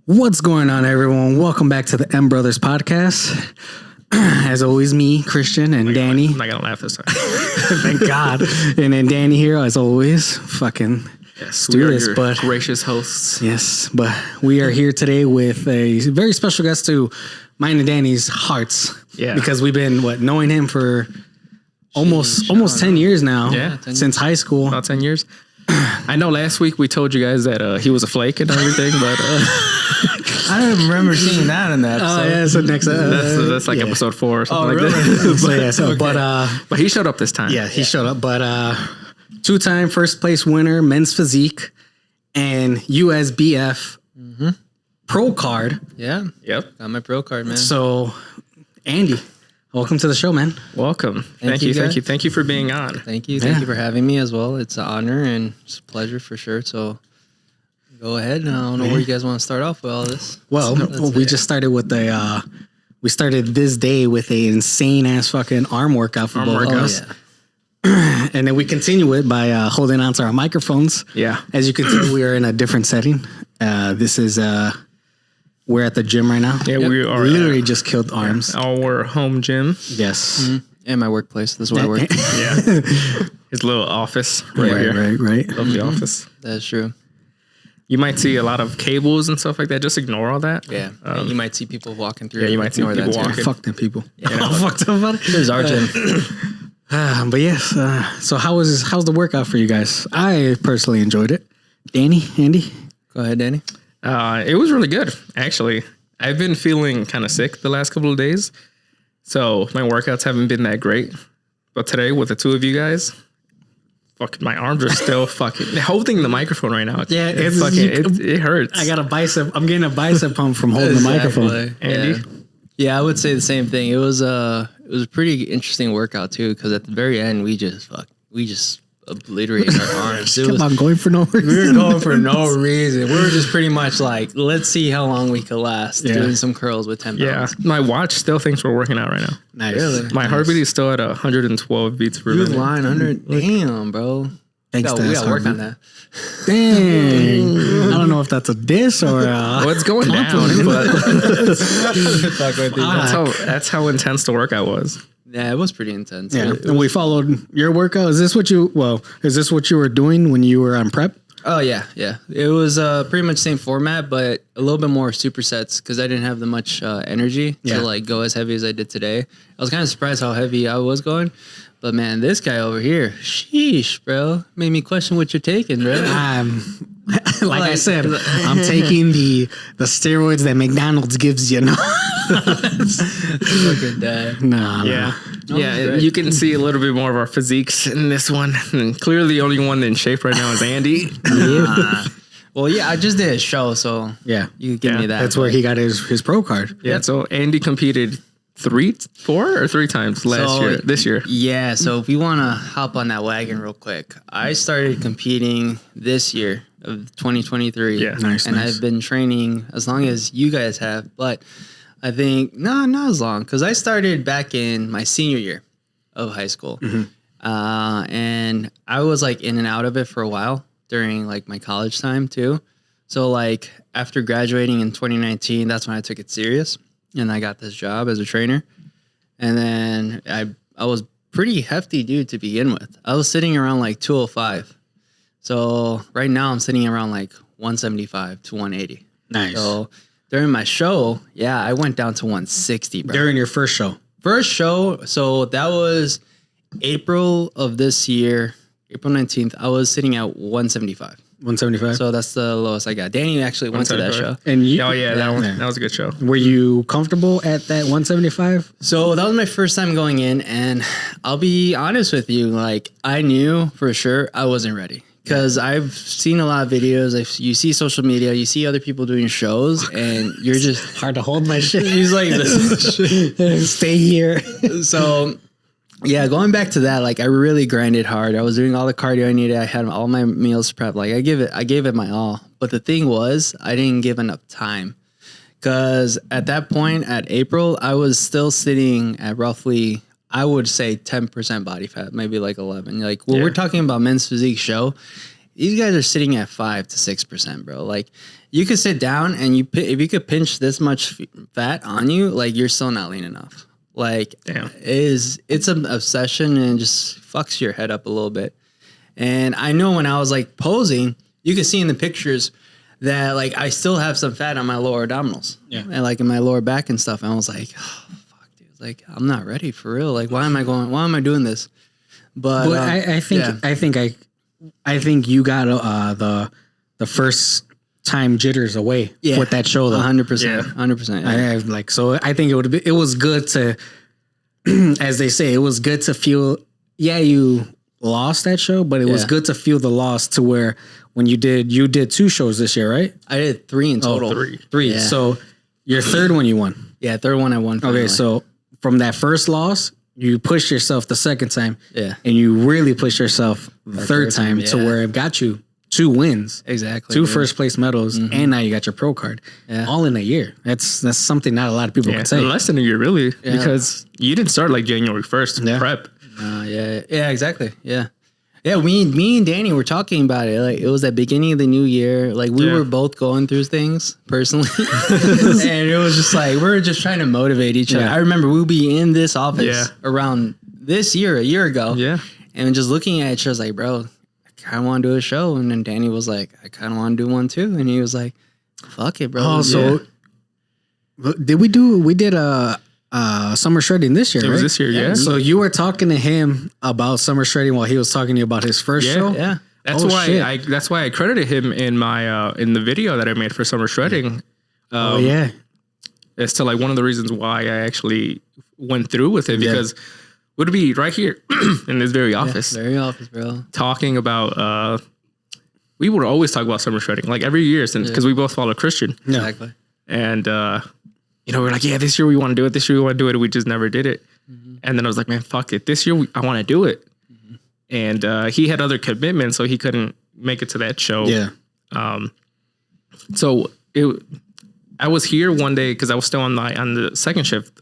What's going on, everyone? Welcome back to the M Brothers podcast. As always, me, Christian, and Danny. I'm not gonna laugh this time. Thank God. And then Danny here, as always. Fucking Yes, do we are this, your but gracious hosts. yes, but we are here today with a very special guest to mine and Danny's hearts. Yeah. Because we've been knowing him for almost 10 years now. Yeah, 10 since high school. About 10 years. I know last week we told you guys that he was a flake and everything, but I don't remember seeing that in the episode. Oh yeah, so next that's like yeah. episode 4 or something really? like that. So yeah, so Okay. But he showed up this time. Yeah, he showed up. But two-time first place winner, men's physique, and USBF pro card. Yeah. Yep. Got my pro card, man. So, Andy, welcome to the show, man. Welcome. Thank you, you. guys. Thank you for being on. Thank you. Yeah. Thank you for having me as well. It's an honor and it's a pleasure for sure. So go ahead. I don't know where you guys want to start off with all this. Well, we just started with we started this day with a insane ass fucking arm workout for both of Oh, us. yeah. And then we continue it by holding on to our microphones. Yeah. As you can tell, we are in a different setting. This is we're at the gym right now. Yeah, we are literally at just killed arms. our home gym. Yes. And my workplace. This is where I work. Yeah. His little office right here. Right. Lovely office. That's true. You might see a lot of cables and stuff like that. Just ignore all that. Yeah. And you might see people walking through. yeah, you might see Ignore that people too. walking. Fuck them people. know. Fuck them about it. There's our gym. But yes, so how's the workout for you guys? I personally enjoyed it. Danny, Andy? Go ahead, Danny. It was really good, actually. I've been feeling kind of sick the last couple of days, so my workouts haven't been that great. But today, with the two of you guys, fucking my arms are still fucking holding the microphone right now. Yeah, it's fucking it hurts. I got a bicep. I'm getting a bicep pump from holding the microphone. Andy? Yeah, I would say the same thing. It was a pretty interesting workout too, because at the very end we just obliterated our arms. It Kept was, on going for no reason. we were going for no reason. We were just pretty much like, let's see how long we could last doing some curls with 10 Yeah, pounds. my watch still thinks we're working out right now. Nice. Really? My heartbeat is still at 112 beats per You was minute. lying under. Damn, bro. Thanks, We got to work on that. Dang. I don't know if that's a diss or Well, it's going down, but that's how intense the workout was. Yeah, it was pretty intense. yeah. It And we followed your workout. Is this what you were doing when you were on prep? Oh yeah. It was pretty much same format, but a little bit more supersets because I didn't have the much energy Yeah. to like go as heavy as I did today. I was kind of surprised how heavy I was going, but man, this guy over here, sheesh, bro, made me question what you're taking, bro. Like I said, I'm taking the steroids that McDonald's gives you. No, Fucking dad. nah. Yeah. Yeah, great. you can see a little bit more of our physiques in this one. And clearly the only one in shape right now is Andy. Well, yeah, I just did a show, so Yeah. you give me that. That's where he got his pro card. Yeah, so Andy competed 3 times this year. Yeah, so if we want to hop on that wagon real quick, I started competing this year of 2023. Yeah. Nice, And nice. I've been training as long as you guys have, but I think, no, not as long, because I started back in my senior year of high school. And I was like in and out of it for a while during like my college time too. So like after graduating in 2019, that's when I took it serious. And I got this job as a trainer. And then I was pretty hefty dude to begin with. I was sitting around like 205. So right now I'm sitting around like 175 to 180. Nice. So during my show, yeah, I went down to 160, bro. During your first show. First show, so that was April of this year, April 19th. I was sitting at 175. 175. So that's the lowest I got. Danny actually went to that show. 175. And you, Oh yeah, that was a good show. were you comfortable at that 175? So that was my first time going in, and I'll be honest with you, like I knew for sure I wasn't ready. Because I've seen a lot of videos, you see social media, you see other people doing shows, and you're just Hard to hold my shit. he's like this. Stay here. So yeah, going back to that, like I really grinded hard. I was doing all the cardio I needed. I had all my meals prepped. Like I gave it my all. But the thing was, I didn't give enough time. Because at that point, at April, I was still sitting at roughly, I would say 10% body fat, maybe like 11. Like when we're talking about men's physique show, these guys are sitting at 5 to 6%, bro. Like you could sit down and if you could pinch this much fat on you, like you're still not lean enough. Like, damn, it's an obsession and just fucks your head up a little bit. And I know when I was like posing, you could see in the pictures that like I still have some fat on my lower abdominals, and like in my lower back and stuff. And I was like, oh, fuck, dude, like I'm not ready for real. Like, why am I doing this? But I think you got the first time jitters away with that show though. 100%, 100%. So I think it was good to, as they say, it was good to feel. Yeah, you lost that show, but it was good to feel the loss to where when you did 2 shows this year, right? I did 3 in total. Three. Yeah. So your third one you won. Yeah, third one I won. Finally. Okay, so from that first loss, you pushed yourself the second time. Yeah. And you really pushed yourself the third time to where it got you 2 wins. Exactly. 2 first place medals, and now you got your pro card. Yeah. All in a year. That's something not a lot of people can say. Less than a year, really, because you didn't start like January 1st prep. Yeah, exactly. Yeah. Yeah, me and Danny were talking about it. Like it was at beginning of the new year. Like we were both going through things personally, and it was just like we were just trying to motivate each other. I remember we'd be in this office around this year, a year ago, and just looking at each other, like, bro, I kind of want to do a show, and then Danny was like, I kind of want to do one too, and he was like, fuck it, bro. Oh, so we did a summer shredding this year, It was this year, yeah. So you were talking to him about summer shredding while he was talking to you about his first show? Yeah. That's why I credited him in my in the video that I made for summer shredding. As to like one of the reasons why I actually went through with it, because we'd be right here in this very office. Very office, bro. Talking about we would always talk about summer shredding, like every year since, because we both follow Christian. Yeah. Exactly. And we're like, yeah, this year we want to do it. This year we want to do it. We just never did it. And then I was like, man, fuck it. This year I want to do it. And he had other commitments, so he couldn't make it to that show. Yeah. So I was here one day because I was still on the second shift,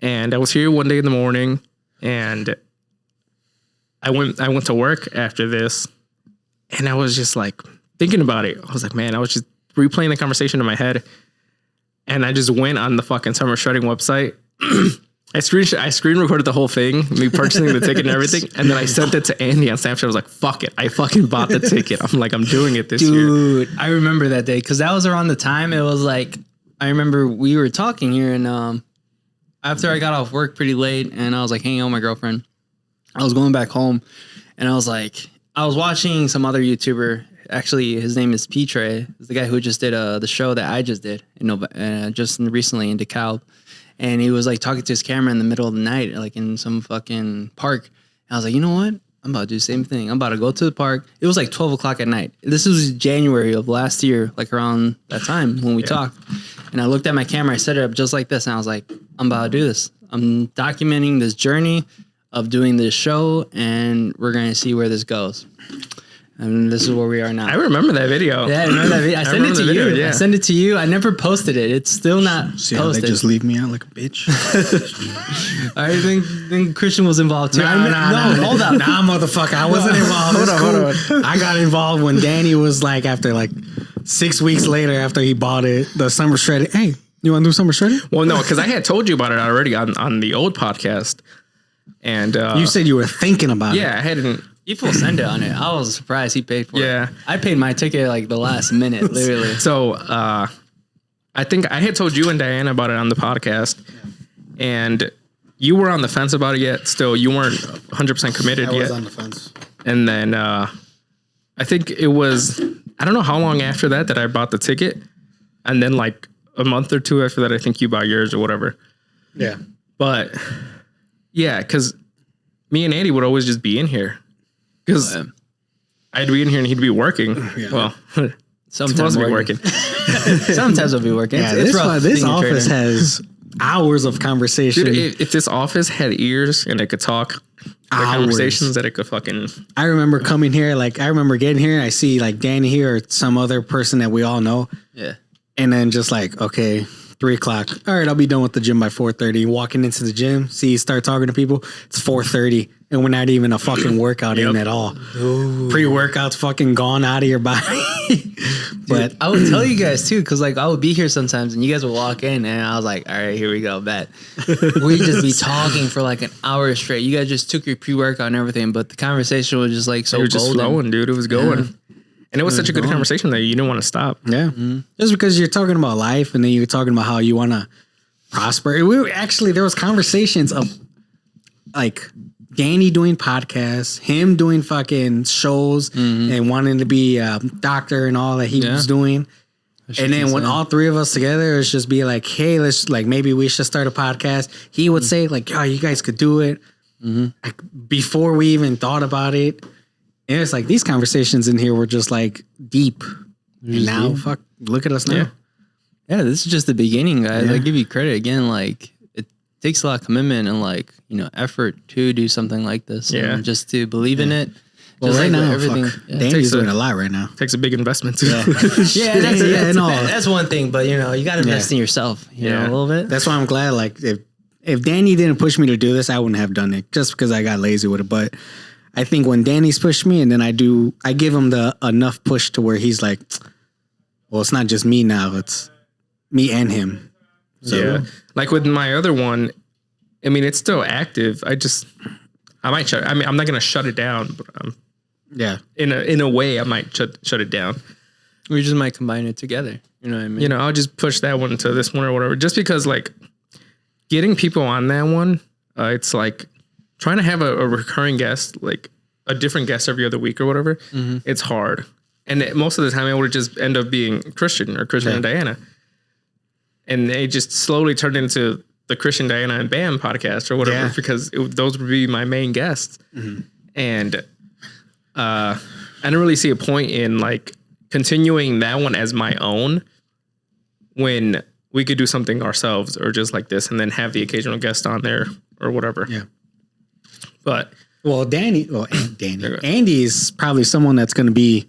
and I was here one day in the morning, and I went to work after this, and I was just like thinking about it. I was like, man, I was just replaying the conversation in my head. And I just went on the fucking summer shredding website. I screen recorded the whole thing, me purchasing the ticket and everything. And then I sent it to Andy on Snapchat. I was like, fuck it. I fucking bought the ticket. I'm like, I'm doing it this year. Dude, I remember that day because that was around the time it was like, I remember we were talking here and after I got off work pretty late and I was like hanging out with my girlfriend, I was going back home and I was like, I was watching some other YouTuber. Actually, his name is P-Tray. It's the guy who just did the show that I just did just recently in DeKalb. And he was like talking to his camera in the middle of the night, like in some fucking park. And I was like, you know what? I'm about to do the same thing. I'm about to go to the park. It was like 12 o'clock at night. This was January of last year, like around that time when we talked. And I looked at my camera. I set it up just like this. And I was like, I'm about to do this. I'm documenting this journey of doing this show. And we're going to see where this goes. And this is where we are now. I remember that video. Yeah, I remember that video. I sent it to you. Yeah. I sent it to you. I never posted it. It's still not posted. They just leave me out like a bitch. I think Christian was involved too. No, hold on. Nah, motherfucker. I wasn't involved. Hold on. I got involved when Danny was like, after like 6 weeks later, after he bought it, the summer shredding. Hey, you want to do summer shredding? Well, no, because I had told you about it already on the old podcast. And you said you were thinking about it. Yeah, I hadn't. He full send it on it. I was surprised he paid for it. I paid my ticket like the last minute, literally. So I think I had told you and Diana about it on the podcast, and you were on the fence about it yet. Still, you weren't 100% committed yet. I was on the fence. And then I think it was, I don't know how long after that I bought the ticket, and then like a month or two after that, I think you bought yours or whatever. Yeah. But yeah, because me and Andy would always just be in here. Because I'd be in here and he'd be working. Yeah. Well, sometimes be working. Sometimes I'll be working. Yeah, it's rough. This office has hours of conversation. Dude, if this office had ears and it could talk, conversations that it could fucking. I remember coming here, like I remember getting here. I see like Danny here or some other person that we all know. Yeah. And then just like, okay, 3:00. All right, I'll be done with the gym by 4:30. Walking into the gym, start talking to people. It's 4:30, and we're not even a fucking workout in at all. Ooh. Pre-workout's fucking gone out of your body. But dude, I would tell you guys too, because like I would be here sometimes, and you guys would walk in, and I was like, all right, here we go, bet. We'd just be talking for like an hour straight. You guys just took your pre-workout and everything, but the conversation was just like so. You were just flowing, dude. It was going. Yeah. And it was such a good conversation that you didn't want to stop. Yeah. Mm-hmm. Just because you're talking about life and then you're talking about how you want to prosper. There was conversations of like Danny doing podcasts, him doing fucking shows and wanting to be a doctor and all that he was doing. And then when all three of us together, it's just be like, hey, let's like, maybe we should start a podcast. He would say like, oh, you guys could do it. Like, before we even thought about it. And it's like these conversations in here were just like deep. And now, fuck, look at us now. Yeah, this is just the beginning, guys. I give you credit again. Like, it takes a lot of commitment and like, effort to do something like this. Yeah. And just to believe in it. Well, just right like now, everything. Danny's doing a lot right now. Takes a big investment too. That's one thing. But, you got to invest in yourself, you know, a little bit. That's why I'm glad. Like, if Danny didn't push me to do this, I wouldn't have done it just because I got lazy with it. But I think when Danny's pushed me and then I give him the enough push to where he's like, well, it's not just me now, it's me and him. So, like with my other one, I mean, it's still active. I'm not going to shut it down, but in a way I might shut it down. We just might combine it together. You know what I mean? I'll just push that one to this one or whatever, just because like getting people on that one, it's like, trying to have a recurring guest, like a different guest every other week or whatever, it's hard. And most of the time it would just end up being Christian and Diana. And they just slowly turned into the Christian, Diana, and Bam podcast or whatever, because those would be my main guests. And I don't really see a point in like continuing that one as my own when we could do something ourselves or just like this and then have the occasional guest on there or whatever. Yeah. But Andy is probably someone that's going to be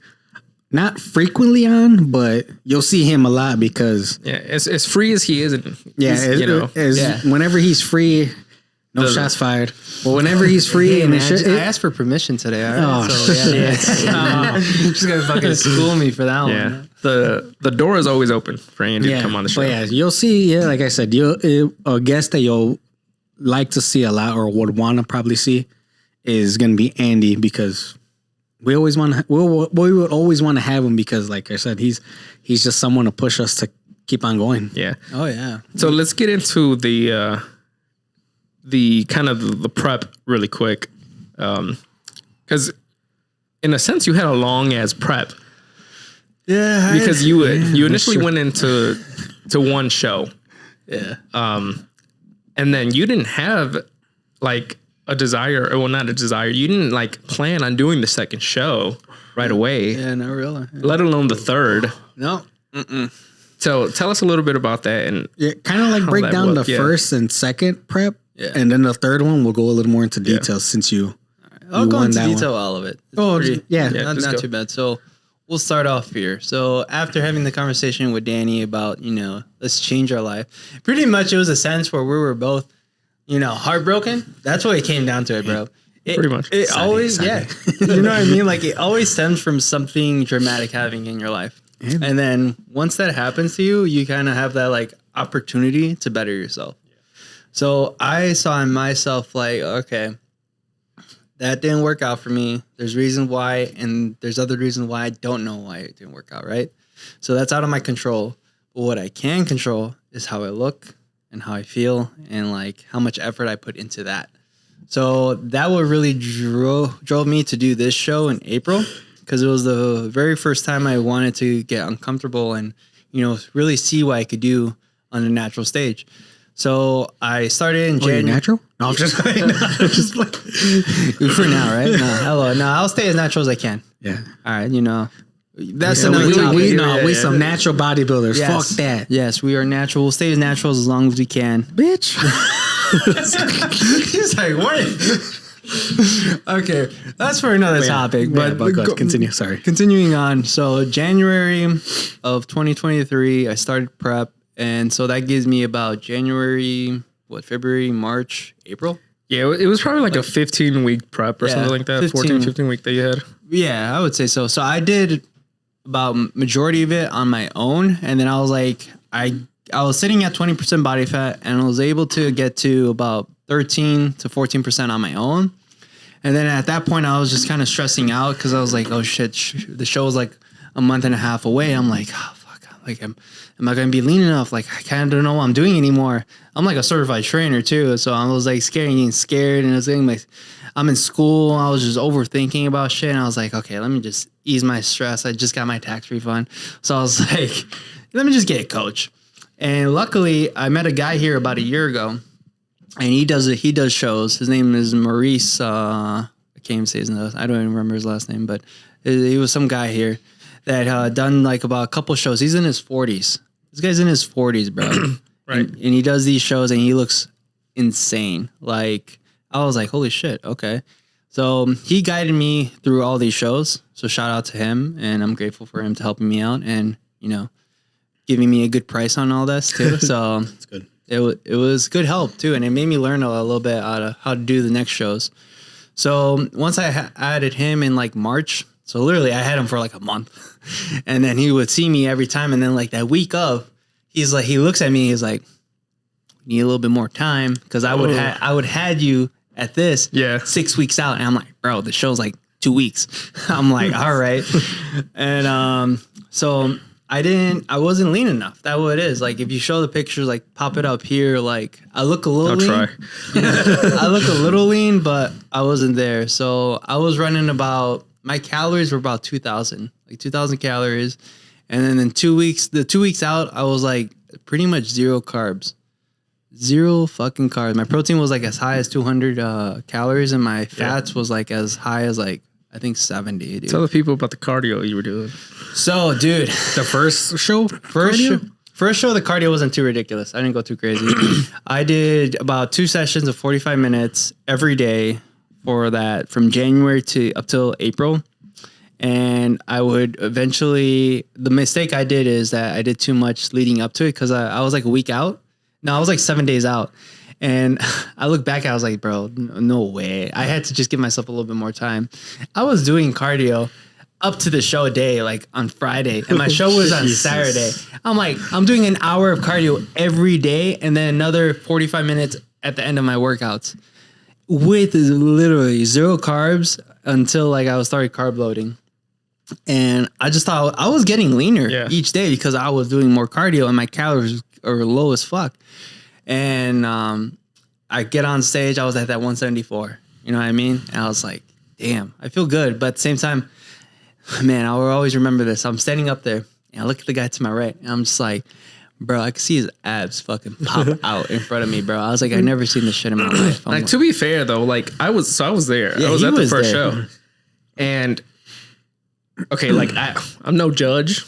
not frequently on, but you'll see him a lot because as free as he is, whenever he's free, no shots fired. Well, whenever he's free, I asked for permission today. All right, just gonna fucking school me for that one. The door is always open for Andy to come on the show. But you'll see. Like I said, a guest that you'll like to see a lot or would want to probably see is going to be Andy because we would always want to have him because like I said, he's just someone to push us to keep on going. Yeah. Oh yeah. So let's get into the kind of the prep really quick. Cause in a sense you had a long as prep. Yeah. Because you initially went into one show. Yeah. And then you didn't have like a desire, or well, not a desire. You didn't like plan on doing the second show right away. Yeah, not really. Let alone the third. No. So tell us a little bit about that and kind of like break down the first and second prep, and then the third one we'll go a little more into detail since you. I'll go into detail all of it. It's not too bad. So we'll start off here. So after having the conversation with Danny about, let's change our life, pretty much it was a sense where we were both, heartbroken. That's what it came down to, bro. Pretty much. It always, you know what I mean? Like it always stems from something dramatic happening in your life. Yeah. And then once that happens to you, you kind of have that like opportunity to better yourself. Yeah. So I saw in myself like, okay, that didn't work out for me. There's reasons why, and there's other reasons why I don't know why it didn't work out, right? So that's out of my control. But what I can control is how I look and how I feel and like how much effort I put into that. So that what really drove me to do this show in April, because it was the very first time I wanted to get uncomfortable and, really see what I could do on the natural stage. So I started in January. Natural? No, I'm just playing. For now, right? No, hello. No, I'll stay as natural as I can. Yeah. All right, that's another topic. We some natural bodybuilders. Yes. Fuck that. Yes, we are natural. We'll stay as natural as long as we can. Bitch. He's like, what? Okay, that's for another topic. But continue. Sorry. Continuing on. So January of 2023, I started prep, And so that gives me about January, February, March, April. Yeah, it was probably like a 15-week prep or something like that. 15 week that you had. Yeah, I would say so. So I did about majority of it on my own. And then I was like, I was sitting at 20% body fat and I was able to get to about 13 to 14% on my own. And then at that point, I was just kind of stressing out because I was like, oh shit, the show was like a month and a half away. I'm like, oh fuck, like, am I going to be lean enough? Like, I kind of don't know what I'm doing anymore. I'm like a certified trainer too. So I was like getting scared and I was getting like, I'm in school. I was just overthinking about shit. And I was like, okay, let me just ease my stress. I just got my tax refund. So I was like, let me just get a coach. And luckily I met a guy here about a year ago. And he does shows. His name is Maurice. I can't even say his name. I don't even remember his last name, but he was some guy here that done like about a couple shows. He's in his 40s. This guy's in his 40s, bro. Right. And he does these shows and he looks insane. Like, I was like, holy shit. Okay. So he guided me through all these shows. So shout out to him. And I'm grateful for him to helping me out and, giving me a good price on all this too. So That's good. It was good help too, and it made me learn a little bit how to do the next shows. So once I added him in like March, so literally I had him for like a month, and then he would see me every time, and then like that week of, he looks at me, he's like, need a little bit more time because I would had you at this 6 weeks out, and I'm like, bro, the show's like 2 weeks. I'm like, all right, and so. I wasn't lean enough. That's what it is. Like, if you show the pictures, like, pop it up here, like, I look a little lean. I'll try. I look a little lean, but I wasn't there. So I was running my calories were about 2,000 calories. And then in 2 weeks, the 2 weeks out, I was like pretty much zero carbs. Zero fucking carbs. My protein was like as high as 200 calories, and my fats was like as high as like, I think 70, dude. Tell the people about the cardio you were doing. So, dude, The first show, the cardio wasn't too ridiculous. I didn't go too crazy. I did about 2 sessions of 45 minutes every day for that from January to up till April. And I would eventually, the mistake I did is that I did too much leading up to it because I was like a week out. No, I was like 7 days out. And I look back, I was like, bro, no way. I had to just give myself a little bit more time. I was doing cardio up to the show day, like on Friday, and my show was on Saturday. I'm like, I'm doing an hour of cardio every day and then another 45 minutes at the end of my workouts with literally zero carbs until like I started carb loading. And I just thought I was getting leaner each day because I was doing more cardio and my calories are low as fuck. And I get on stage, I was at that 174. You know what I mean? And I was like, damn, I feel good. But at the same time, man, I will always remember this. I'm standing up there and I look at the guy to my right and I'm just like, bro, I could see his abs fucking pop out in front of me, bro. I was like, I've never seen this shit in my life. Like, to be fair though, like I was there. I was at the first show. And okay, like I'm no judge.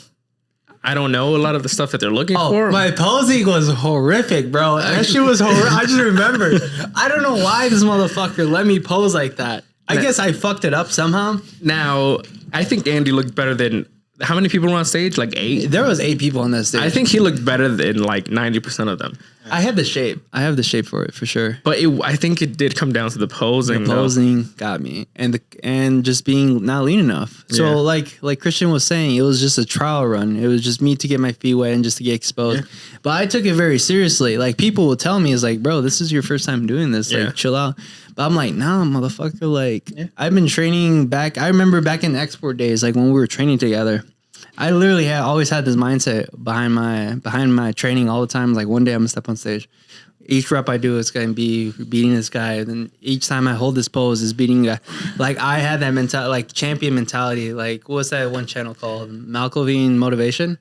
I don't know a lot of the stuff that they're looking for. My posing was horrific, bro. That shit was horrific. I just remembered. I don't know why this motherfucker let me pose like that. I guess I fucked it up somehow. Now, I think Andy looked better than... How many people were on stage? Like 8? There was 8 people on that stage. I think he looked better than like 90% of them. I had the shape. I have the shape for it, for sure. But I think it did come down to the posing. The posing got me. And just being not lean enough. So like Christian was saying, it was just a trial run. It was just me to get my feet wet and just to get exposed. Yeah. But I took it very seriously. Like, people will tell me, it's like, bro, this is your first time doing this. Like, chill out. But I'm like, nah, motherfucker. Like, I've been training back. I remember back in export days, like when we were training together, I literally always had this mindset behind my training all the time. Like, one day I'm gonna step on stage. Each rep I do is gonna be beating this guy. And then each time I hold this pose is beating a guy. Like, I had that mentality, like champion mentality. Like, what's that one channel called? Malcolm Motivation.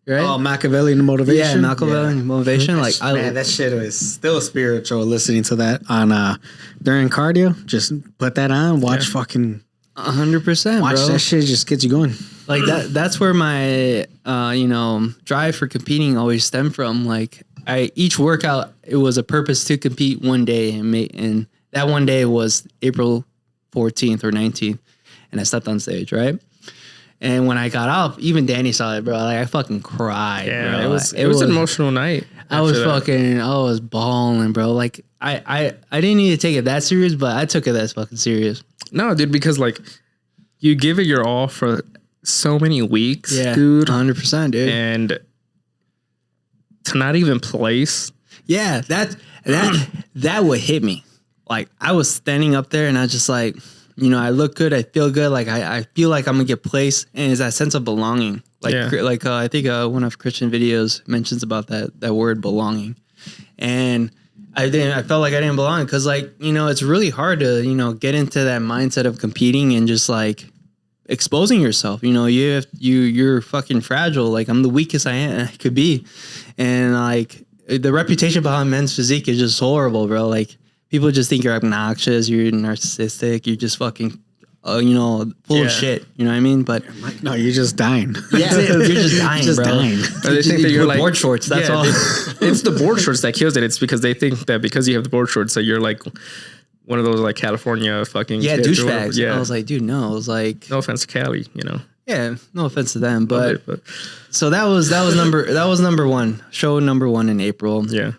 Right? Oh, Machiavellian Motivation. Yeah, Machiavellian Motivation. Like, man, that shit was still spiritual. Listening to that on during cardio, just put that on. Watch fucking 100%. Watch bro. that shit. Just gets you going. Like that's where my drive for competing always stemmed from. Like, each workout, it was a purpose to compete one day, and that one day was April 14th or 19th, and I stepped on stage, right? And when I got off, even Danny saw it, bro. Like I fucking cried. Yeah, bro. it was an emotional night. I was bawling, bro. Like I didn't need to take it that serious, but I took it that fucking serious. No, dude, because like you give it your all for so many weeks, dude. 100%, dude. And to not even place. Yeah, that would hit me. Like I was standing up there and I was just like, you know, I look good, I feel good, like I feel like I'm gonna get placed, and it's that sense of belonging. Like I think one of Christian videos mentions about that word belonging, and I felt like I didn't belong because like, you know, it's really hard to, you know, get into that mindset of competing and just like exposing yourself. You know, you're fucking fragile. Like I'm the weakest I could be, and like the reputation behind men's physique is just horrible, bro. Like people just think you're obnoxious, you're narcissistic, you're just fucking, you know, full of shit. You know what I mean? But no, you're just dying. Yeah, you're just dying, bro. They think that you're like board shorts. That's all. It's the board shorts that kills it. It's because they think that because you have the board shorts that you're like one of those like California fucking douchebags. Yeah, I was like, dude, no. I was like, no offense to Cali, you know. Yeah, no offense to them, but so that was number one, show number one in April. Yeah,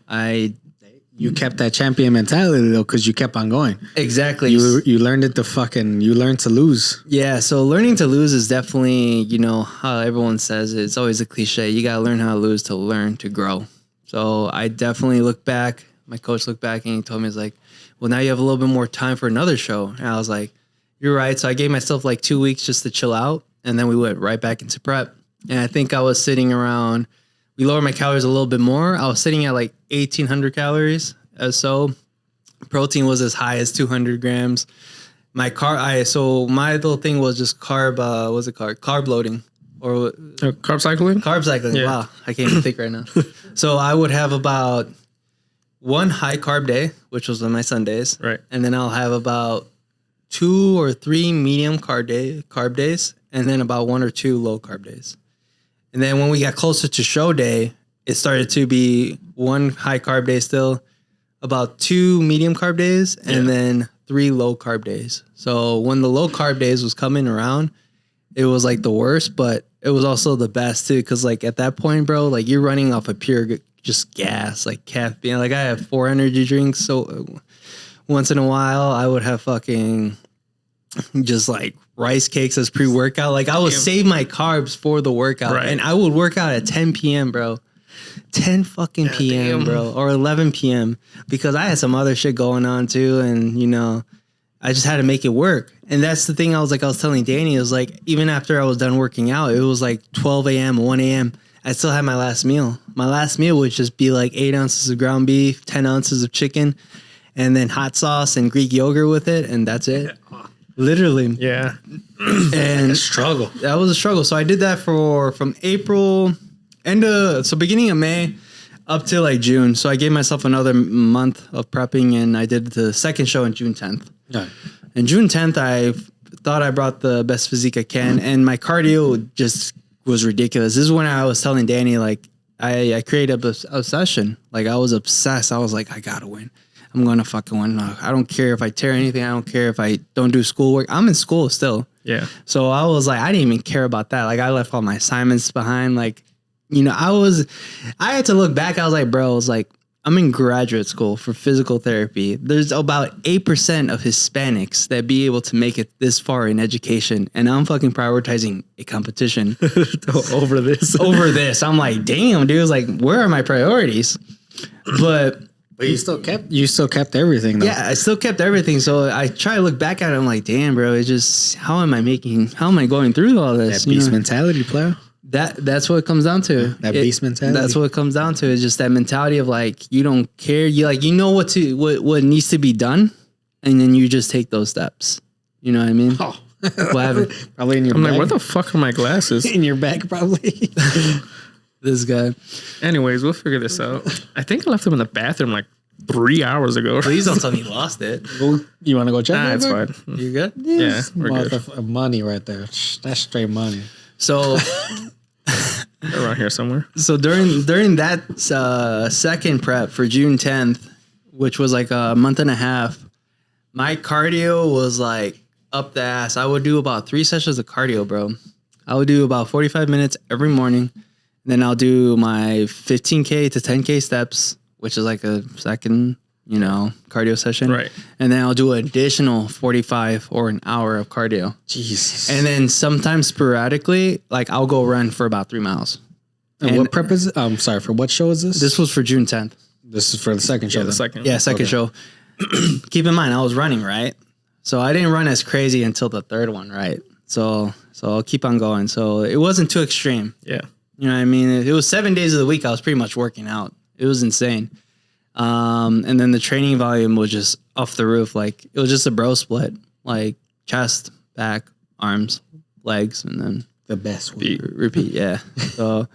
you kept that champion mentality though, because you kept on going. Exactly. You learned you learned to lose. Yeah. So learning to lose is definitely, you know, how everyone says it. It's always a cliche. You got to learn how to lose to learn to grow. So I definitely look back. My coach looked back and he told me, he's like, well, now you have a little bit more time for another show. And I was like, you're right. So I gave myself like 2 weeks just to chill out. And then we went right back into prep. And I think I was sitting around, we lowered my calories a little bit more. I was sitting at like 1,800 calories. So protein was as high as 200 grams. My my little thing was just carb loading or carb cycling? Carb cycling. Yeah. Wow. I can't even think right now. So I would have about one high carb day, which was on my Sundays. Right. And then I'll have about 2 or 3 medium carb days, and then about 1 or 2 low carb days. And then when we got closer to show day, it started to be 1 high carb day still, about 2 medium carb days, and then 3 low carb days. So when the low carb days was coming around, it was like the worst, but it was also the best too. Cause like at that point, bro, like you're running off of pure just gas, like caffeine. Like I have 4 energy drinks. So once in a while I would have fucking just like rice cakes as pre-workout. Like I would save my carbs for the workout, and I would work out at 10 p.m., bro. 10 fucking p.m., bro, or 11 p.m. because I had some other shit going on too, and you know, I just had to make it work. And that's the thing I was telling Danny, it was like even after I was done working out, it was like 12 a.m., 1 a.m. I still had my last meal. My last meal would just be like 8 ounces of ground beef, 10 ounces of chicken, and then hot sauce and Greek yogurt with it, and that's it. Literally. Yeah. And a struggle. That was a struggle. So I did that from April, beginning of May up to like June. So I gave myself another month of prepping, and I did the second show on June 10th. Yeah. And June 10th, I thought I brought the best physique I can, and my cardio just was ridiculous. This is when I was telling Danny, like, I created an obsession. Like, I was obsessed. I was like, I gotta win. I'm going to fucking win. I don't care if I tear anything. I don't care if I don't do schoolwork. I'm in school still. Yeah. So I was like, I didn't even care about that. Like, I left all my assignments behind. Like, you know, I had to look back. I was like, bro, I'm in graduate school for physical therapy. There's about 8% of Hispanics that be able to make it this far in education. And I'm fucking prioritizing a competition over this. I'm like, damn, dude. It's like, where are my priorities? But you still kept everything though. Yeah, I still kept everything. So I try to look back at it. I'm like, damn, bro, it's just, how am I going through all this? That beast mentality, player. That's what it comes down to. That beast mentality. That's what it comes down to. Is just that mentality of like, you don't care. You like, you know what needs to be done, and then you just take those steps. You know what I mean? Oh. What happened? Probably in your I'm bag. like, where the fuck are my glasses? In your bag, probably. This guy. Anyways, we'll figure this out. I think I left them in the bathroom like 3 hours ago. Please don't tell me you lost it. You want to go check? Nah, it's fine. You good? Yeah, we're good. Money right there. That's straight money. So around here somewhere. So during that second prep for June 10th, which was like a month and a half, my cardio was like up the ass. I would do about 3 sessions of cardio, bro. I would do about 45 minutes every morning. Then I'll do my 15K to 10K steps, which is like a second, cardio session. Right. And then I'll do an additional 45 or an hour of cardio. Jesus. And then sometimes sporadically, like I'll go run for about 3 miles. And what prep is it? I'm sorry, for what show is this? This was for June 10th. This is for the second show. Yeah, the then? second. Yeah, second show. Keep in mind, I was running, right? So I didn't run as crazy until the third one, right? So I'll keep on going. So it wasn't too extreme. Yeah. You know what I mean? It was 7 days of the week. I was pretty much working out. It was insane. And then the training volume was just off the roof. Like it was just a bro split, like chest, back, arms, legs, and then The best one. repeat. Yeah. So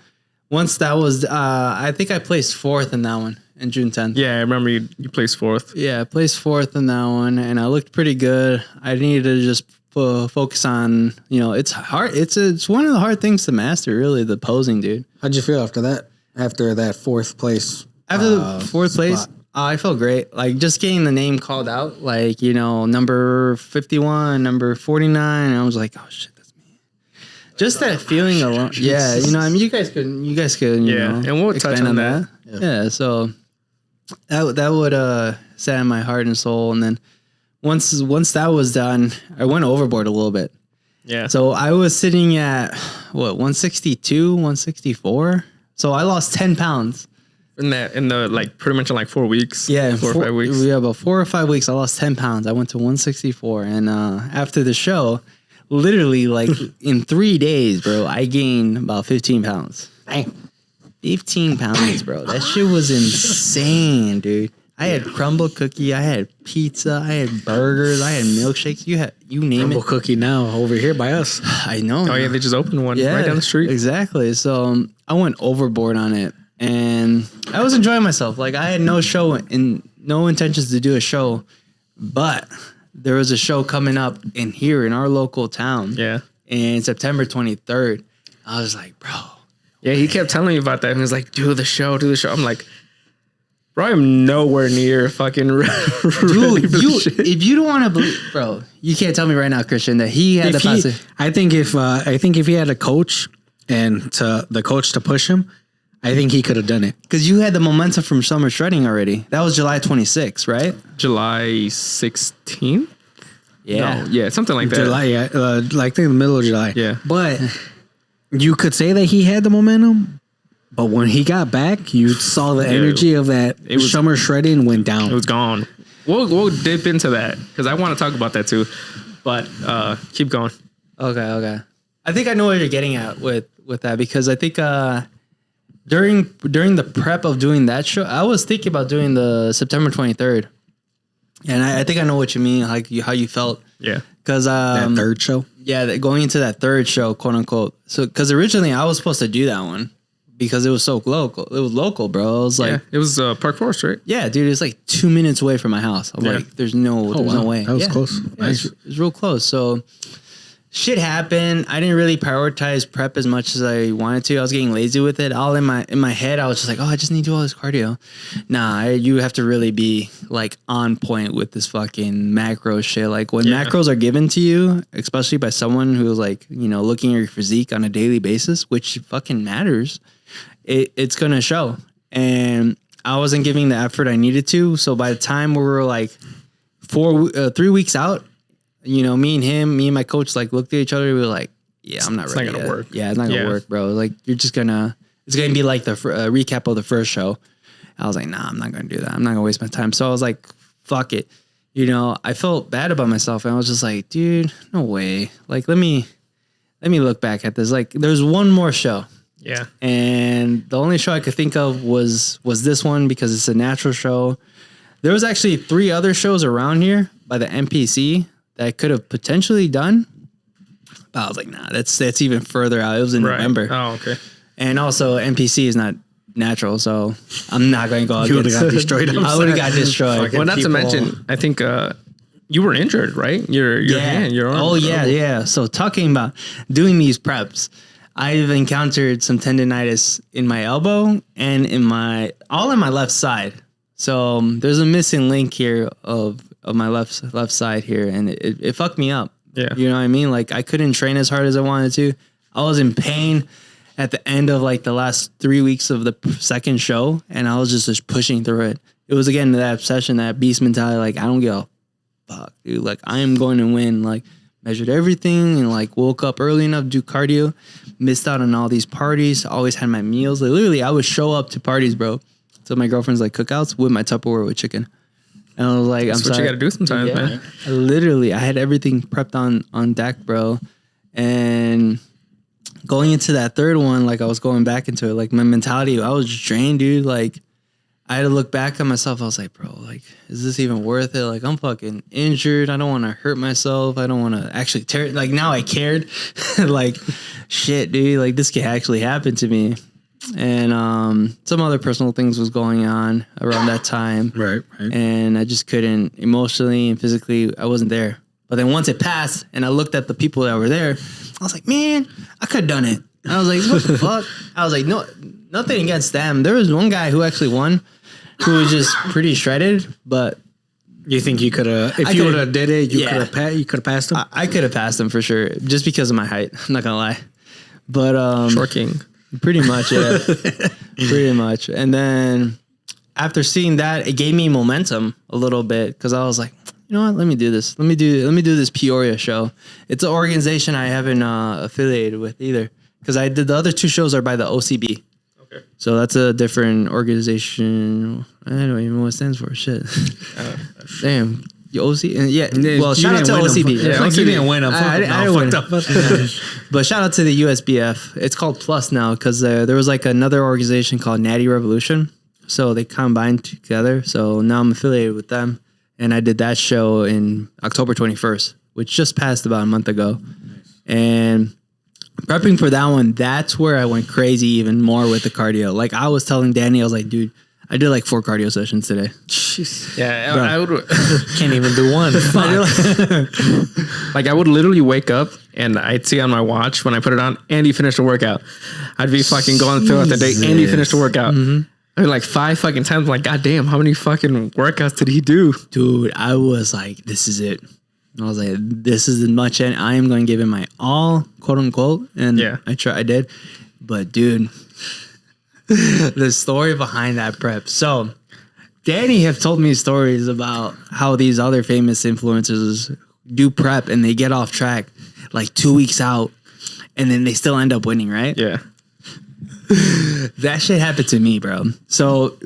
once that was, I think I placed 4th in that one in June 10th. Yeah, I remember you placed 4th. Yeah, I placed 4th in that one, and I looked pretty good. I needed to just focus on, it's hard. It's one of the hard things to master, really, the posing, dude. How'd you feel after that? After that 4th place? After the 4th place, I felt great. Like just getting the name called out, like, number 51, number 49. I was like, oh shit, that's me. Just that feeling alone. Yeah, I mean, you guys could, Yeah, and we'll touch expand on that. Yeah, so that would sadden my heart and soul. And then once that was done, I went overboard a little bit. Yeah. So I was sitting at 162, 164. So I lost 10 pounds. In the like pretty much in like 4 weeks. Yeah, 4 or 5 weeks. Yeah, about 4 or 5 weeks. I lost 10 pounds. I went to 164, and after the show, literally like in 3 days, bro, I gained about 15 pounds. Dang. 15 pounds, bro. That shit was insane, dude. I had crumble cookie. I had pizza. I had burgers. I had milkshakes. You name Rumble it. cookie now over here by us. I know. Oh yeah, they just opened one right down the street. Exactly. So I went overboard on it, and I was enjoying myself. Like I had no show and no intentions to do a show, but there was a show coming up in our local town. Yeah. In September 23rd. I was like, bro. Yeah, he kept telling me about that, and he was like, do the show. I'm like, bro, I'm nowhere near fucking ready for Dude, shit. if you don't want to believe, bro, you can't tell me right now, Christian, that he had the positive. I think if he had a coach and the coach to push him, I think he could have done it. Because you had the momentum from summer shredding already. That was July 26th, right? July 16th? Yeah. No, yeah, something like that. July, yeah, like in the middle of July. Yeah. But you could say that he had the momentum, but when he got back, you saw the energy of that summer shredding went down. It was gone. We'll dip into that because I want to talk about that too. But keep going. Okay. I think I know what you're getting at with that, because I think during the prep of doing that show, I was thinking about doing the September 23rd. And I think I know what you mean, like how you felt. Yeah. Because That third show. yeah, going into that third show, quote unquote. So, because originally I was supposed to do that one because it was so local. It was local, bro. I was like, It was Park Forest, right? yeah, dude, it's like 2 minutes away from my house. I'm like, there's no way. That was close. Yeah, Nice. it was real close. So shit happened. I didn't really prioritize prep as much as I wanted to. I was getting lazy with it. All in my head, I was just like, oh, I just need to do all this cardio. Nah, you have to really be like on point with this fucking macro shit. Like when macros are given to you, especially by someone who's like, looking at your physique on a daily basis, which fucking matters, it's gonna show. And I wasn't giving the effort I needed to. So by the time we were like 3 weeks out, me and my coach like looked at each other. We were like, yeah, I'm not ready. It's not gonna work. Yeah, it's not gonna work, bro. Like it's gonna be like the recap of the first show. I was like, nah, I'm not gonna do that. I'm not gonna waste my time. So I was like, fuck it. I felt bad about myself, and I was just like, dude, no way. Like, let me look back at this. Like, there's one more show. Yeah. And the only show I could think of was this one because it's a natural show. There was actually 3 other shows around here by the NPC that I could have potentially done. But I was like, nah, that's even further out. It was in November. Oh, okay. And also NPC is not natural, so I'm not going to go. You would have got destroyed. I would have got destroyed. Well, not to mention, I think you were injured, right? Your hand, your arm. Oh yeah. So talking about doing these preps, I've encountered some tendonitis in my elbow and in my left side. So there's a missing link here of my left side here, and it fucked me up. Yeah. You know what I mean? Like I couldn't train as hard as I wanted to. I was in pain at the end of like the last 3 weeks of the second show, and I was just pushing through it. It was again that obsession, that beast mentality. Like, I don't give a fuck, dude. Like, I am going to win. Like, measured everything and like woke up early enough to do cardio. Missed out on all these parties. Always had my meals. Like, literally, I would show up to parties, bro. So my girlfriend's like cookouts with my Tupperware with chicken. And I was like, That's what you got to do sometimes, man. I had everything prepped on deck, bro. And going into that third one, like I was going back into it, like my mentality, I was just drained, dude. Like I had to look back at myself. I was like, bro, like, is this even worth it? Like, I'm fucking injured. I don't want to hurt myself. I don't want to actually tear. Like, now I cared. Like, shit, dude. Like, this could actually happen to me. And some other personal things was going on around that time. Right. And I just couldn't, emotionally and physically, I wasn't there. But then once it passed and I looked at the people that were there, I was like, man, I could have done it. I was like, what the fuck? I was like, no, nothing against them. There was one guy who actually won, who was just pretty shredded, but you think you could have, if you would have did it, you could have passed him? I could have passed him for sure, just because of my height. I'm not gonna lie. But Short king. Pretty much, yeah. Pretty much. And then after seeing that, it gave me momentum a little bit, because I was like, you know what, let me do this. Let me do this Peoria show. It's an organization I haven't affiliated with either, because I did the other two shows are by the OCB. Okay. So that's a different organization. I don't even know what it stands for. Shit. Damn. The OC, yeah. Well, shout out to OCB. Yeah, like you didn't win them. I didn't win them. But shout out to the USBF. It's called Plus now, because there was like another organization called Natty Revolution. So they combined together. So now I'm affiliated with them. And I did that show in October 21st, which just passed about a month ago. Nice. And prepping for that one, that's where I went crazy even more with the cardio. Like I was telling Danny, I was like, dude, I did like 4 cardio sessions today. Jeez. Yeah, I would. Can't even do one. Like I would literally wake up and I'd see on my watch when I put it on, Andy finished a workout. I'd be fucking going throughout the day. Andy finished a workout. Mm-hmm. I mean, like 5 fucking times. I'm like, God damn, how many fucking workouts did he do? Dude, I was like, this is it. I was like, this is as much as I am going to give it my all, quote unquote. And yeah, I did. But dude, the story behind that prep. So Danny have told me stories about how these other famous influencers do prep and they get off track like 2 weeks out and then they still end up winning, right? Yeah. That shit happened to me, bro. So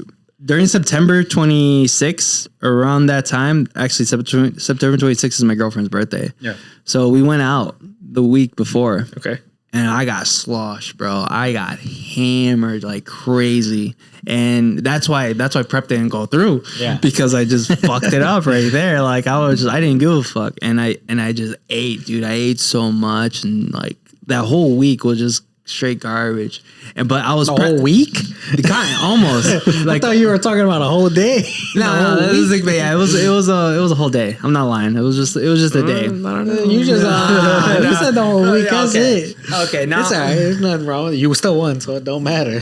during September 26th, around that time, actually September 26th is my girlfriend's birthday. Yeah. So we went out the week before. Okay. And I got sloshed, bro. I got hammered like crazy. And that's why prep didn't go through. Yeah. Because I just fucked it up right there. Like I didn't give a fuck. And I just ate, dude. I ate so much, and like that whole week was just straight garbage. But I was whole week? Almost. Like, I thought you were talking about a whole day. No, it was like, yeah, it was a whole day. I'm not lying. It was just a day. You just you said the whole week. That's it. Okay, now it's all right. There's nothing wrong with it. You still won, so it don't matter.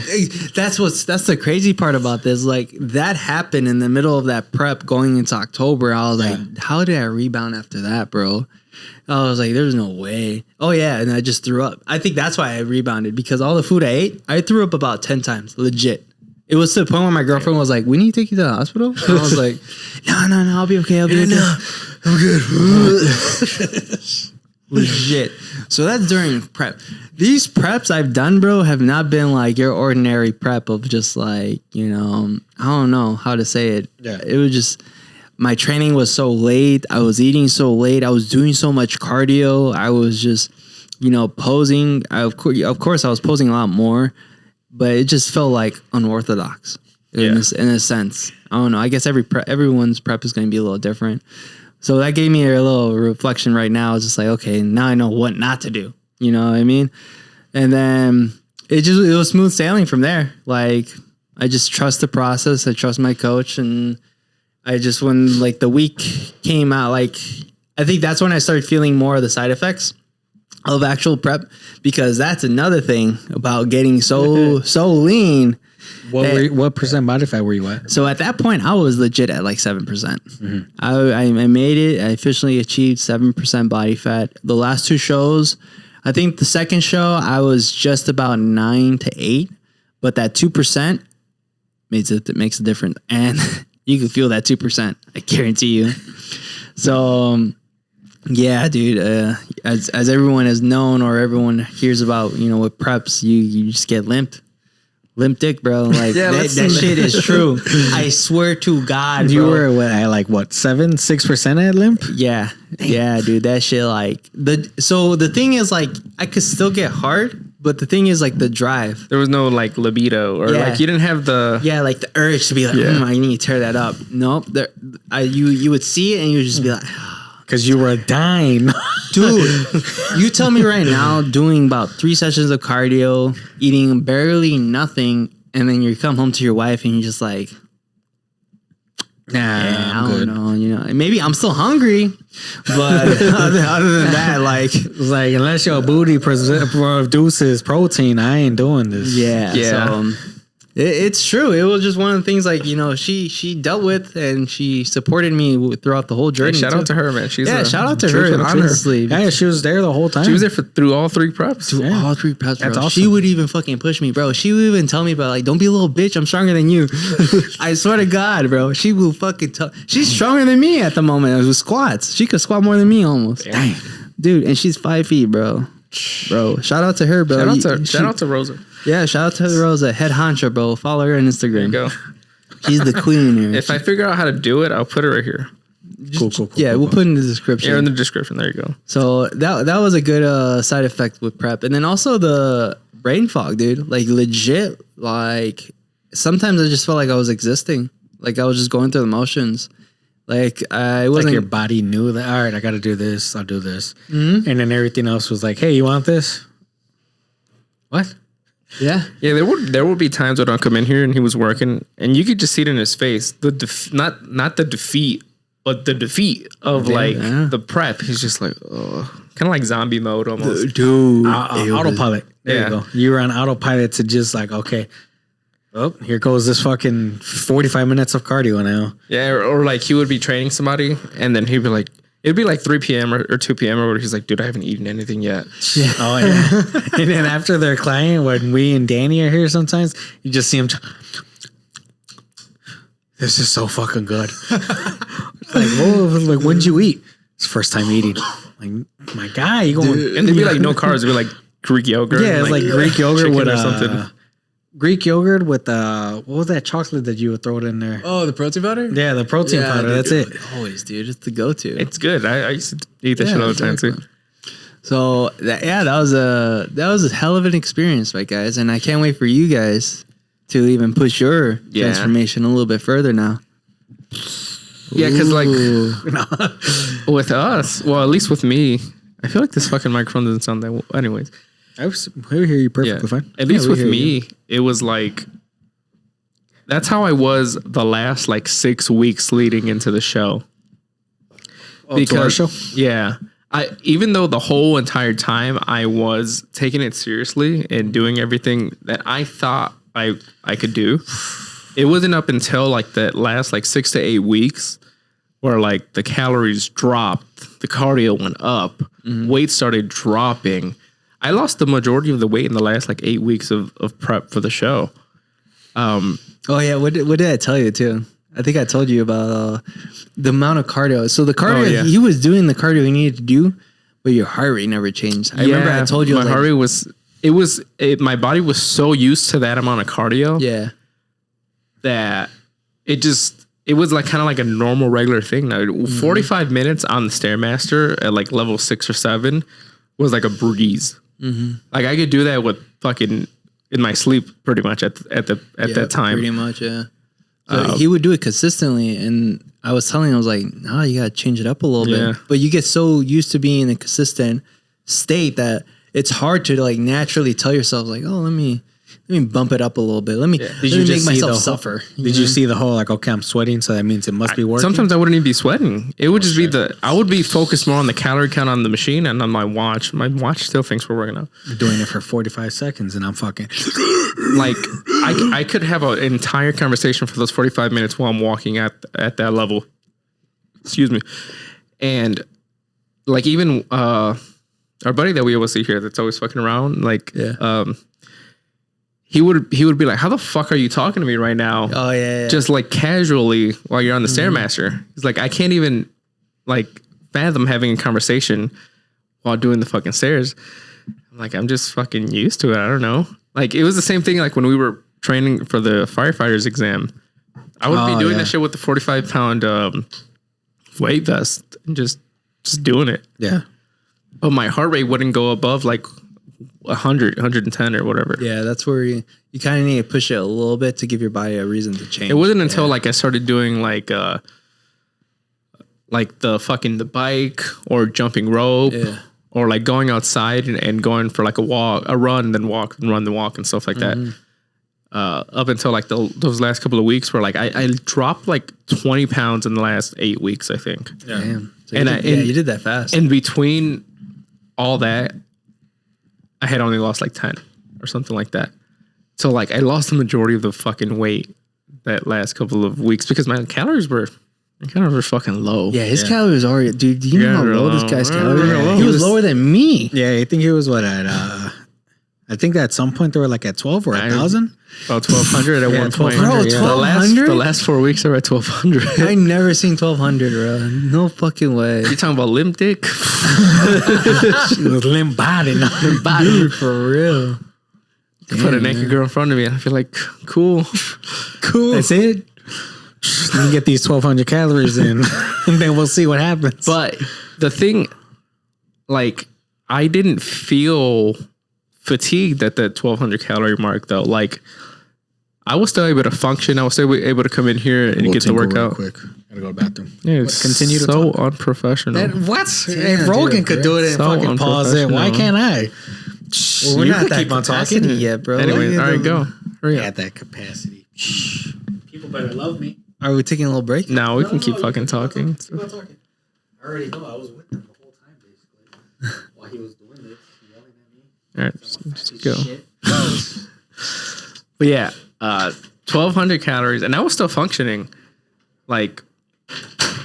That's the crazy part about this. Like that happened in the middle of that prep going into October. I was like, how did I rebound after that, bro? I was like, there's no way. Oh, yeah. And I just threw up. I think that's why I rebounded, because all the food I ate, I threw up about 10 times. Legit. It was to the point where my girlfriend was like, we need to take you to the hospital. And I was like, no, I'll be okay. No, I'm good. Legit. So that's during prep. These preps I've done, bro, have not been like your ordinary prep of just like, I don't know how to say it. Yeah. It was just... My training was so late. I was eating so late. I was doing so much cardio. I was just, posing. Of course, I was posing a lot more, but it just felt like unorthodox in a sense. I don't know. I guess everyone's prep is going to be a little different. So that gave me a little reflection right now. It's just like, okay, now I know what not to do. You know what I mean? And then it was smooth sailing from there. Like I just trust the process. I trust my coach, and I just, when like the week came out, like I think that's when I started feeling more of the side effects of actual prep, because that's another thing about getting so lean. What percent body fat were you at? So at that point, I was legit at like 7%. Mm-hmm. I made it. I officially achieved 7% body fat. The last 2 shows, I think the second show I was just about 9 to 8, but that 2% makes a difference, and you can feel that 2%. I guarantee you. So yeah, dude. As everyone has known or everyone hears about, with preps, you just get limp dick, bro. Like that shit is true. I swear to God, You bro. were at 6% at limp? Yeah. Yeah, dude. That shit so the thing is I could still get hard, but the thing is the drive. There was no libido or Yeah. you didn't have the The urge to be I need to tear that up. Nope. You would see it and you would just be like, Because you were dying. dude, you tell me right now, doing about 3 sessions of cardio, eating barely nothing, and then you come home to your wife and you're just like, Nah, I'm I good. don't know, maybe I'm still hungry, but other than that, It's unless your booty produces protein, I ain't doing this. yeah. Yeah. So, it's true. It was just one of the things she dealt with and she supported me throughout the whole journey. shout out to her, man. She's shout out to true her, trooper. honestly. Yeah, she was there the whole time. She was there through all 3 preps. Yeah. All 3 preps, bro. That's awesome. She would even fucking push me, bro. She would even tell me about don't be a little bitch. I'm stronger than you. I swear to God, bro. She will fucking tell. She's stronger than me at the moment. It was squats. She could squat more than me almost. Dang. Dude, and she's 5 feet, bro. Bro, shout out to her, bro. Shout out to Rosa. Yeah, shout out to Rosa, head honcho, bro. Follow her on Instagram. Go. She's the queen here. If I figure out how to do it, I'll put it right here. Cool. Yeah, we'll put it in the description. Here in the description. There you go. So that was a good side effect with prep, and then also the brain fog, dude. Legit, sometimes I just felt like I was existing, I was just going through the motions. I wasn't. Your body knew that. All right, I got to do this. I'll do this, and then everything else was like, hey, you want this? What? Yeah, Yeah, there would be times when I'll come in here and he was working, and you could just see it in his face. Not the defeat, but the defeat of the prep. He's just like, oh, kind of like zombie mode almost. dude. Autopilot. There Yeah. you go. You were on autopilot to just okay. Oh, here goes this fucking 45 minutes of cardio now. Yeah, or he would be training somebody, and then he'd be like, it'd be 3 p.m. or 2 p.m. or where he's like, dude, I haven't eaten anything yet. Oh, yeah. And then after their client, when we and Danny are here sometimes, you just see him. This is so fucking good. When'd you eat? It's first time eating. My guy, you going. And they'd be no carbs. It'd be Greek yogurt. Yeah, it's Greek yogurt chicken with or something. Greek yogurt with what was that chocolate that you would throw it in there? Oh, the protein powder. Yeah, the protein powder. Dude, That's it. Always, dude. It's the go-to. It's good. I used to eat that shit all the time too. So that was a hell of an experience, right, guys? And I can't wait for you guys to even push your transformation a little bit further now. Yeah, because Ooh. with us, well, at least with me, I feel like this fucking microphone doesn't sound that well. Anyways, we hear you perfectly fine. At least with me, it was that's how I was the last 6 weeks leading into the show. To our show? Yeah. Even though the whole entire time I was taking it seriously and doing everything that I thought I could do, it wasn't up until the last 6 to 8 weeks where the calories dropped, the cardio went up, weight started dropping. I lost the majority of the weight in the last 8 weeks of prep for the show. Oh yeah, what did I tell you too? I think I told you about the amount of cardio. So the cardio, he was doing the cardio he needed to do, but your heart rate never changed. I remember I told you my heart rate was my body was so used to that amount of cardio. Yeah. That it was kind of like a normal regular thing. Now 45 minutes on the Stairmaster at level 6 or 7 was a breeze. I could do that with fucking in my sleep pretty much at that time. Pretty much, yeah. So he would do it consistently, and I was telling him, I was like, "No, you gotta change it up a little bit." But you get so used to being in a consistent state that it's hard to naturally tell yourself, "Oh, let me bump it up a little bit. Let me make myself suffer." Did you see the whole okay, I'm sweating, so that means it must be working? Sometimes I wouldn't even be sweating. It would just be I would be focused more on the calorie count on the machine and on my watch. My watch still thinks we're working out. I'm doing it for 45 seconds and I'm fucking I could have an entire conversation for those 45 minutes while I'm walking at that level. Excuse me. And even our buddy that we always see here that's always fucking around, like, Yeah. he would be like, how the fuck are you talking to me right now? Oh yeah. Just like casually while you're on the Stairmaster. He's like, I can't even like fathom having a conversation while doing the fucking stairs. I'm like, I'm just fucking used to it. I don't know. Like, it was the same thing like when we were training for the firefighters exam. I would be doing that shit with the 45-pound weight vest and just doing it. Yeah. But my heart rate wouldn't go above like 100, 110 or whatever. Yeah, that's where you kind of need to push it a little bit to give your body a reason to change. It wasn't until like I started doing like the bike or jumping rope or like going outside and going for like a run, then walk and run, then walk and stuff like that. Up until like those last couple of weeks where like I dropped like 20 pounds in the last 8 weeks, I think. Yeah. Damn. So And you did that fast. In between all that, I had only lost like 10 or something like that. So like I lost the majority of the fucking weight that last couple of weeks because my calories were fucking low. Yeah, his calories are, dude. Do you know how low this guy's calories are? Yeah, He was lower than me. Yeah, I think he was what at I think at some point they were like at 12 or 1,000. About 1,200 at one point. Bro, 1,200? The last 4 weeks are at 1,200. I never seen 1,200, bro. No fucking way. You talking about limp dick? She was limp body, not limp body. Dude, for real. Put a naked girl in front of me and I feel like, cool. That's it. Let me get these 1,200 calories in, and then we'll see what happens. But the thing, like, I didn't feel fatigued at the 1,200 calorie mark though. Like, I was still able to function. I was still able to come in here and get the workout. Quick, gotta go to the bathroom. Yeah, it's continue to so talk. unprofessional. What? Damn, If Rogan dude, could do it and so fucking pause it, why can't I? Well, we're You not could that keep on capacity talking. yet, bro. Anyway, all right, go. Hurry up. At that capacity. People better love me. Are we taking a little break? No, we can keep fucking talking. Keep on talking. I already know. I was with him the whole time, basically. While he was doing this, yelling at me. All right, just go. But yeah, 1,200 calories, and I was still functioning, like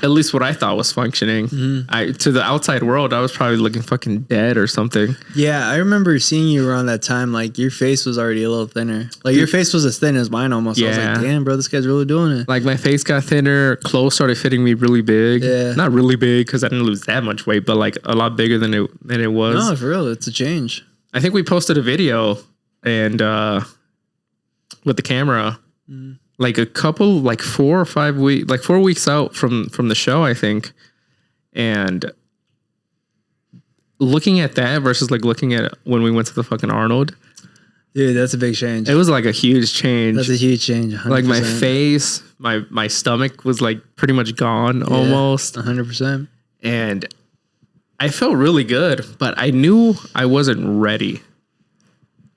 at least what I thought was functioning. To the outside world, I was probably looking fucking dead or something. Yeah, I remember seeing you around that time. Like, your face was already a little thinner. Like, your face was as thin as mine almost. I was Yeah. like, damn, bro, this guy's really doing it. Like my face got thinner, clothes started fitting me really big. Yeah. Not really big because I didn't lose that much weight, but like a lot bigger than it was. No, for real, it's a change. I think we posted a video and with the camera, like a couple, like 4 or 5 weeks, like 4 weeks out from the show, I think. And looking at that versus like looking at when we went to the fucking Arnold, Dude, that's a big change. it was like a huge change. That's a huge change. 100%. Like my face, my stomach was like pretty much gone almost. 100%. And I felt really good, but I knew I wasn't ready.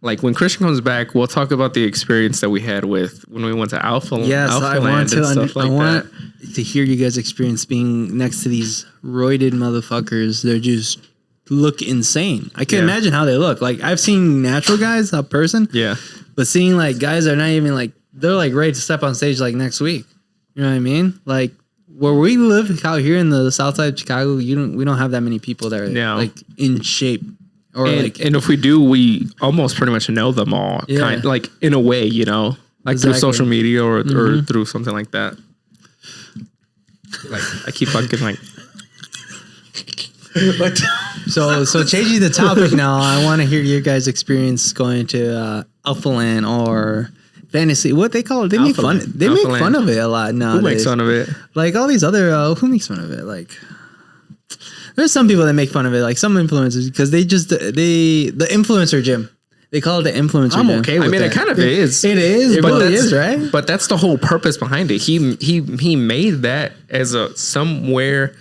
Like when Christian comes back, we'll talk about the experience that we had with when we went to alphaland I want and stuff like that. to hear you guys' experience being next to these roided motherfuckers. They're just look insane. I can't imagine how they look. Like, I've seen natural guys, a person. Yeah. But seeing like guys are not even like, they're like ready to step on stage like next week. You know what I mean? Like, where we live out here in the south side of Chicago, we don't have that many people that are like in shape. Or And if we do, we almost pretty much know them all. Yeah. Kind like in a way, you know, like through social media or through something like that. Like I keep fucking like. So changing the topic now, I want to hear your guys' experience going to alphaland or fantasy. What they call it? They make fun. They make fun of it a lot nowadays. Who makes fun of it? Like all these other. Who makes fun of it? Like, there's some people that make fun of it. Like some influencers, because they just the influencer gym. They call it the influencer gym. I'm okay with that. It kind of is. It is. It really that's- is, right? But that's the whole purpose behind it. He made that as a somewhere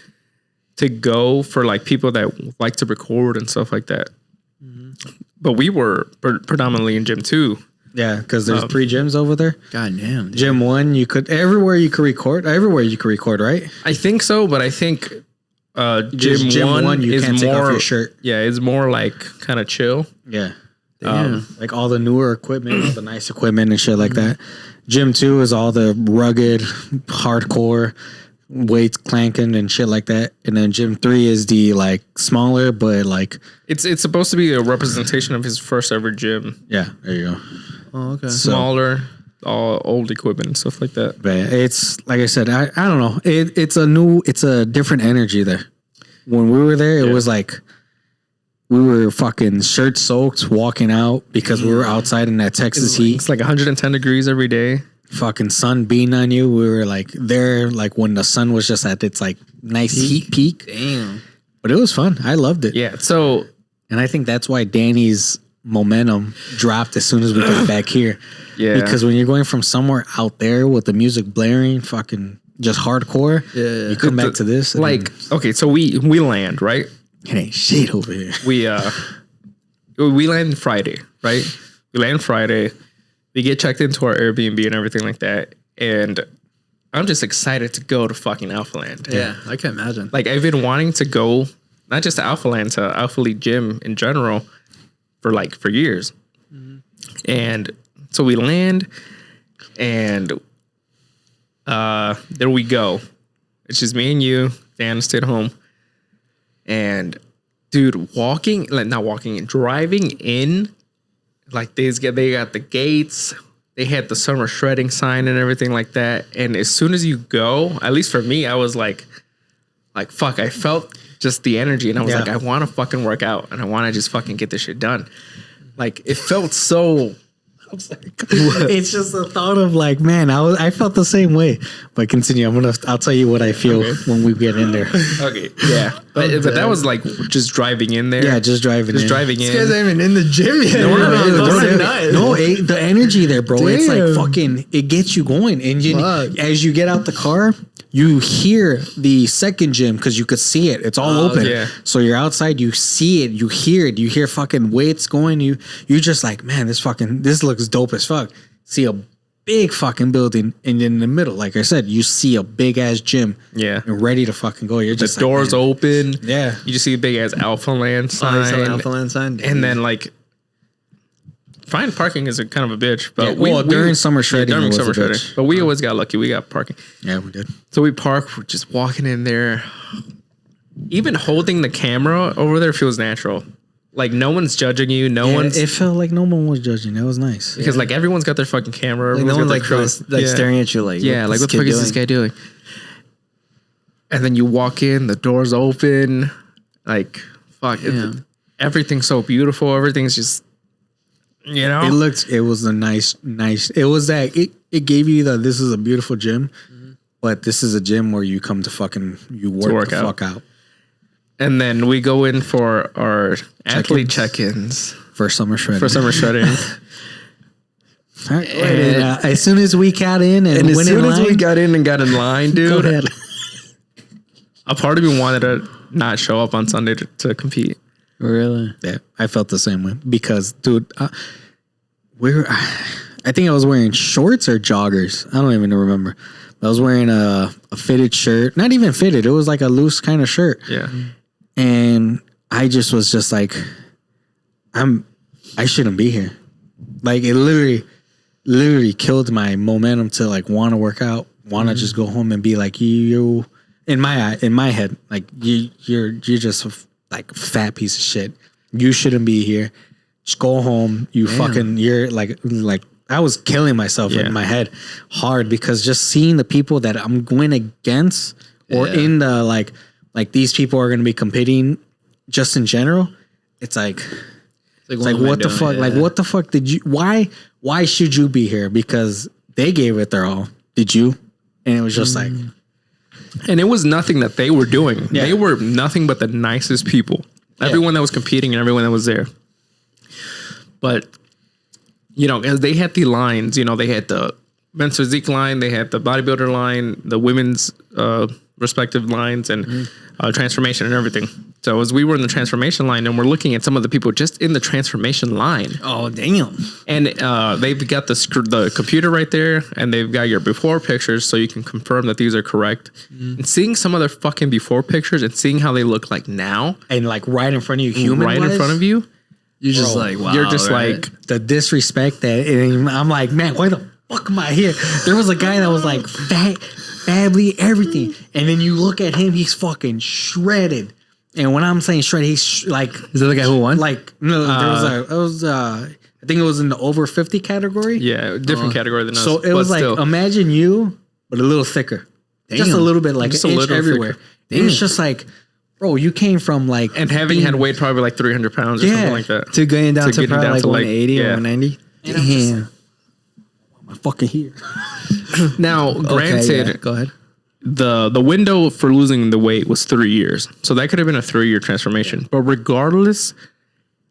to go for like people that like to record and stuff like that. But we were predominantly in gym 2. Yeah, because there's 3 gyms over there. God damn. Dude. Gym 1, you could everywhere you could record, right? I think so, but I think gym 1 you is can't more take off your shirt. Yeah, it's more like kind of chill. Yeah. Damn. Like all the newer equipment, all the nice equipment and shit like that. Gym 2 is all the rugged, hardcore, weights clanking and shit like that. And then gym 3 is the like smaller, but like It's supposed to be a representation of his first ever gym. yeah, there you go. Oh, okay. Smaller, all old equipment and stuff like that. But it's like I said, I don't know. It's a different energy there. When we were there, it was like we were fucking shirt soaked walking out because we were outside in that Texas heat. It's like 110 degrees every day. Fucking sun beating on you. We were like there, like when the sun was just at its like nice heat peak. Damn. But it was fun. I loved it. Yeah. So, And I think that's why Danny's momentum dropped as soon as we got back here. yeah. Because when you're going from somewhere out there with the music blaring, fucking just hardcore, you come back to this. and like, okay, so we land, right? it ain't shit over here. We land Friday, right? We land Friday. We get checked into our Airbnb and everything like that. And I'm just excited to go to fucking alphaland. Yeah, I can imagine. Like, I've been wanting to go, not just to alphaland, to Alpha League Gym in general for years. And so we land and there we go. It's just me and you. Dan stayed home. And dude, driving in, like they got the gates, they had the summer shredding sign and everything like that. And as soon as you go, at least for me, I was like fuck, I felt just the energy and I was like, I want to fucking work out and I want to just fucking get this shit done. Like it felt so. It's just the thought of like, man, I felt the same way. But continue. I'll tell you what I feel when we get in there. Okay, yeah, but that was like just driving in there. Yeah, just driving in. This guy's not even in the gym yet. The energy there, bro. It's like fucking. It gets you going, and as you get out the car, you hear the second gym because you could see it. It's all open. yeah. So you're outside, you see it, you hear it, you hear fucking weights going. You're just like, man, this looks dope as fuck. See a big fucking building, and in the middle, like I said, you see a big ass gym. Yeah. And ready to fucking go. You're just the doors like, open. Yeah. You just see a big ass alphaland sign. Alphaland sign. And then like find parking is a kind of a bitch. But during summer shredding, it was a bitch. But we always got lucky. We got parking. Yeah, we did. So we park. We're just walking in there. Even holding the camera over there feels natural. Like no one's judging you. It felt like no one was judging. It was nice because like everyone's got their fucking camera. Like no one's like staring at you. Like like what the fuck is this guy doing? And then you walk in, the doors open. Like fuck, everything's so beautiful. Everything's just. You know, it was a nice. It was that it gave you that this is a beautiful gym, but this is a gym where you come to fucking work the fuck out. And then we go in for our athlete check-ins for summer shredding. As soon as we got in and as soon as we got in and got in line, dude, go ahead. A part of me wanted to not show up on Sunday to compete. Really? Yeah, I felt the same way because, dude, I think I was wearing shorts or joggers. I don't even remember. I was wearing a fitted shirt, not even fitted. It was like a loose kind of shirt. Yeah, and I just was just like, I shouldn't be here. Like it literally killed my momentum to like want to work out, want to just go home and be like you. In my head, like you're just like a fat piece of shit. You shouldn't be here. Just go home. You're like I was killing myself in my head hard because just seeing the people that I'm going against or in the like these people are going to be competing just in general. It's like what the fuck? Yeah. Like what the fuck did you? Why should you be here? Because they gave it their all. Did you? And it was just like. And it was nothing that they were doing. Yeah. They were nothing but the nicest people. Everyone that was competing and everyone that was there. But, you know, as they had the lines, you know, they had the men's physique line, they had the bodybuilder line, the women's respective lines, and transformation and everything. So as we were in the transformation line and we're looking at some of the people just in the transformation line. Oh, damn. And they've got the computer right there and they've got your before pictures so you can confirm that these are correct. And seeing some of their fucking before pictures and seeing how they look like now. And like right in front of you, human right in front of you. You're just like, wow. You're just like. The disrespect that, and I'm like, man, why the fuck am I here? There was a guy that was like fat. family, everything. And then you look at him, he's fucking shredded. And when I'm saying shredded, he's like, is that the guy who won? like, no, I think it was in the over 50 category. Yeah, different category than us. So it was like, still. imagine you, but a little thicker. Just a little bit, like Just an a inch little everywhere. thicker. And it's just like, bro, you came from like. And having had weighed probably like 300 pounds or something like that. To getting down to getting probably down like to, like, 180 yeah. or 190. Damn. I'm fucking here. Now, granted, Okay, go ahead. the window for losing the weight was 3 years. So that could have been a 3-year transformation. But regardless,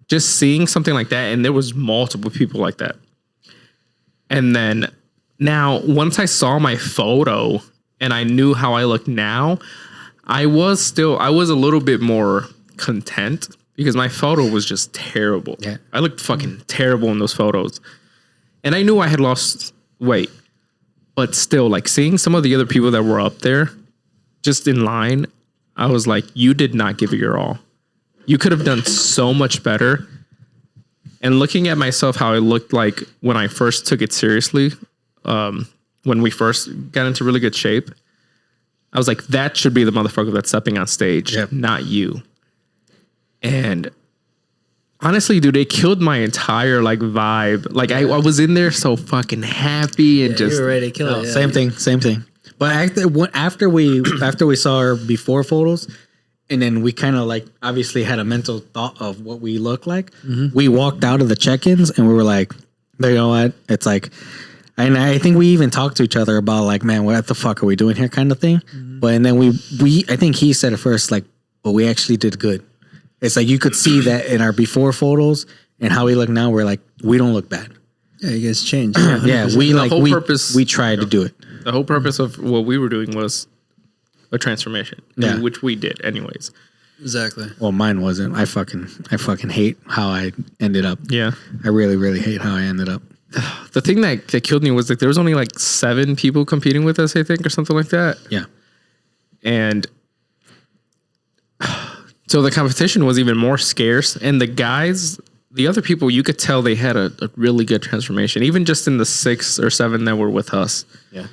just seeing something like that, and there was multiple people like that. And then now, once I saw my photo and I knew how I look now, I was a little bit more content because my photo was just terrible. Yeah. I looked fucking terrible in those photos. And I knew I had lost weight. But still, like seeing some of the other people that were up there just in line, I was like, you did not give it your all. You could have done so much better. And looking at myself, how I looked like when I first took it seriously, when we first got into really good shape, I was like, that should be the motherfucker that's stepping on stage, not you. And honestly, dude, it killed my entire like vibe. Like I was in there so fucking happy and just you were ready to kill it. Same thing. But after we saw our before photos, and then we kind of like obviously had a mental thought of what we look like. We walked out of the check-ins and we were like, you know what? It's like, and I think we even talked to each other about like, man, what the fuck are we doing here, kind of thing. But and then I think he said it first, like, but we actually did good. It's like you could see that in our before photos and how we look now. We're like, we don't look bad. Yeah, you guys changed. Yeah, purpose, we tried to do it. The whole purpose of what we were doing was a transformation, which we did anyways. Exactly. Well, mine wasn't. I fucking hate how I ended up. Yeah, I really, really hate how I ended up. The thing that killed me was like there was only like 7 people competing with us, I think, or something like that. Yeah. And so the competition was even more scarce. And the guys, the other people, you could tell they had a really good transformation, even just in the 6 or 7 that were with us. Yeah.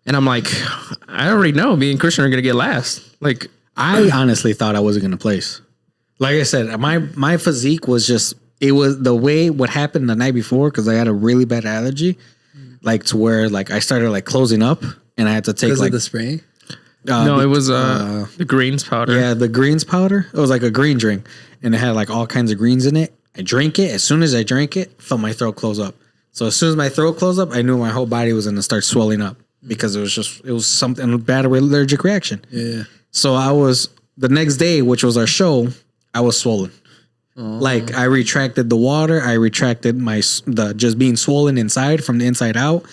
And I'm like, I already know me and Christian are going to get last. Like, I honestly thought I wasn't going to place. Like I said, my physique was just, it was the way what happened the night before, because I had a really bad allergy, like to where like I started like closing up and I had to take Because like of the spray? no, it was the greens powder. Yeah, the greens powder. It was like a green drink, and it had like all kinds of greens in it. I drank it. As soon as I drank it, felt my throat close up. So as soon as my throat closed up, I knew my whole body was going to start swelling up because it was something bad allergic reaction. Yeah. So I was the next day, which was our show, I was swollen. Like I retracted the water. I retracted the just being swollen inside from the inside out.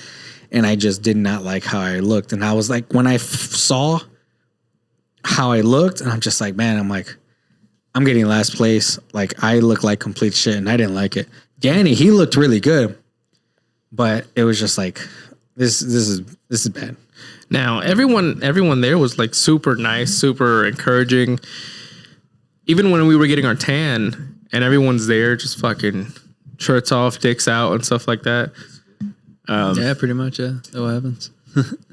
And I just did not like how I looked. And I was like, when I saw how I looked, and I'm just like, man, I'm getting last place. Like I look like complete shit, and I didn't like it. Danny, he looked really good, but it was just like, this is bad. Now everyone there was like super nice, super encouraging. Even when we were getting our tan, and everyone's there, just fucking shirts off, dicks out, and stuff like that. Yeah, pretty much. Yeah, that's what happens.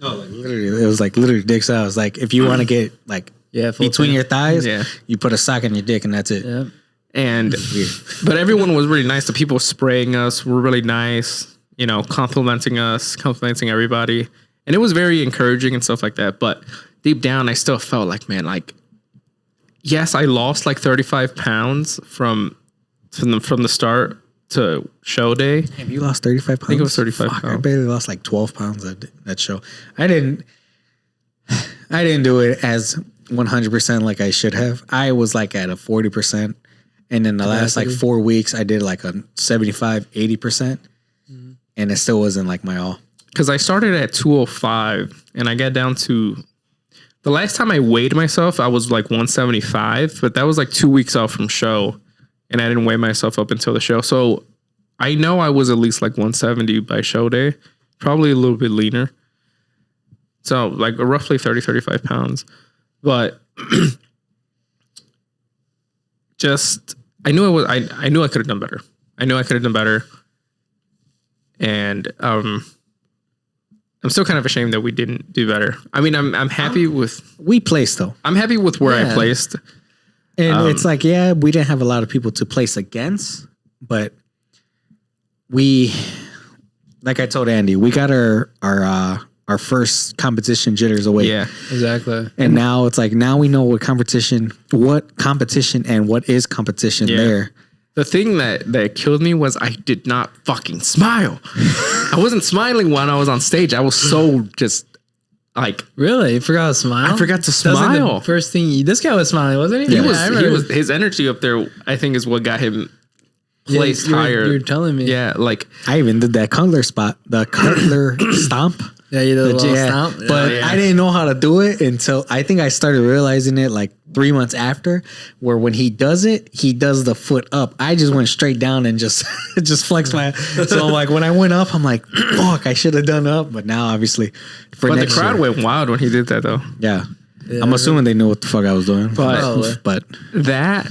No, like literally, it was like literally dicks out. It was like if you want to get like between your thighs, you put a sock in your dick, and that's it. Yeah. And but everyone was really nice. The people spraying us were really nice. You know, complimenting us, complimenting everybody, and it was very encouraging and stuff like that. But deep down, I still felt like, man, like, yes, I lost like 35 pounds from the start to show day. Damn, you lost 35 pounds? I think it was 35 Fuck, pounds. I barely lost like 12 pounds that show. I didn't do it as 100% like I should have. I was like at a 40%. And in the last like 4 weeks, I did like a 75, 80%. And it still wasn't like my all. Because I started at 205 and I got down to, the last time I weighed myself, I was like 175, but that was like 2 weeks out from show. And I didn't weigh myself up until the show. So I know I was at least like 170 by show day, probably a little bit leaner. So like roughly 30, 35 pounds. But just, I knew I could have done better. I knew I could have done better. And I I'm still kind of ashamed that we didn't do better. I mean, I'm happy with We placed though. I'm happy with where I Yeah. placed. And it's like, yeah, we didn't have a lot of people to place against, but we, like I told Andy, we got our first competition jitters away. Yeah. Exactly. And now it's like, now we know what competition and what is competition Yeah. there. The thing that killed me was I did not fucking smile. I wasn't smiling when I was on stage. I was so just like Really? You forgot to smile? I forgot to That was like smile. the first thing. This guy was smiling, wasn't he? He Yeah, was I he remember. was his energy up there. I think is what got him Yeah, placed you're- higher. You're telling me. Yeah, like I even did that Cutler spot, the Cutler stomp. Yeah, you did a little Yeah, stomp. but yeah. I didn't know how to do it until I think I started realizing it like 3 months after, where when he does it, he does the foot up. I just went straight down and just flexed my. So like when I went up, I'm like, fuck, I should have done up. But now obviously, for but the next crowd year, went wild when he did that though. yeah. I'm assuming they knew what the fuck I was doing, Probably. but That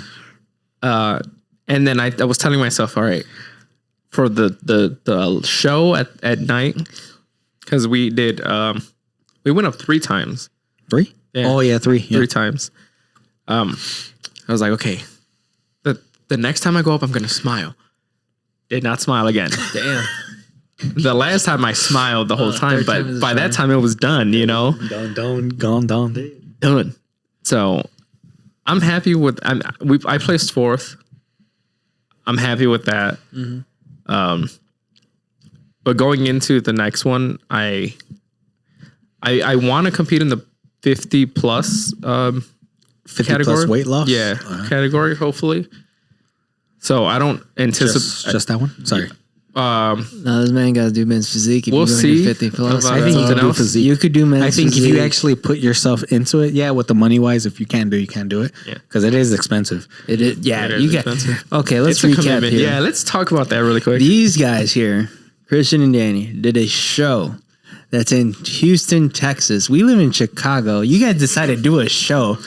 and then I was telling myself, all right, for the show at night, because we did we went up 3 times. 3? Yeah. Oh yeah, 3. Yeah. 3 times. I was like, okay, the next time I go up, I'm gonna smile. Did not smile again. Damn. The last time I smiled the whole time, third time but is a by that charm. time it was done. You know, Gone down. done. So I'm happy with. I placed 4th. I'm happy with that. But going into the next one, I want to compete in the 50 plus 50 category. plus weight loss. Yeah, category hopefully. So I don't anticipate. Just that one. Sorry. No, this man got to do men's physique. If We'll you're see 50 plus. about I think you something can do else. physique. You could do men's I think if you physique. actually put yourself into it, yeah, with the money wise, if you can do, you can do it. Yeah. Because it is expensive. It is, yeah, It is you got. expensive. Okay, let's It's a recap commitment. here. Yeah, let's talk about that really quick. These guys here, Christian and Danny, did a show that's in Houston, Texas. We live in Chicago. You guys decided to do a show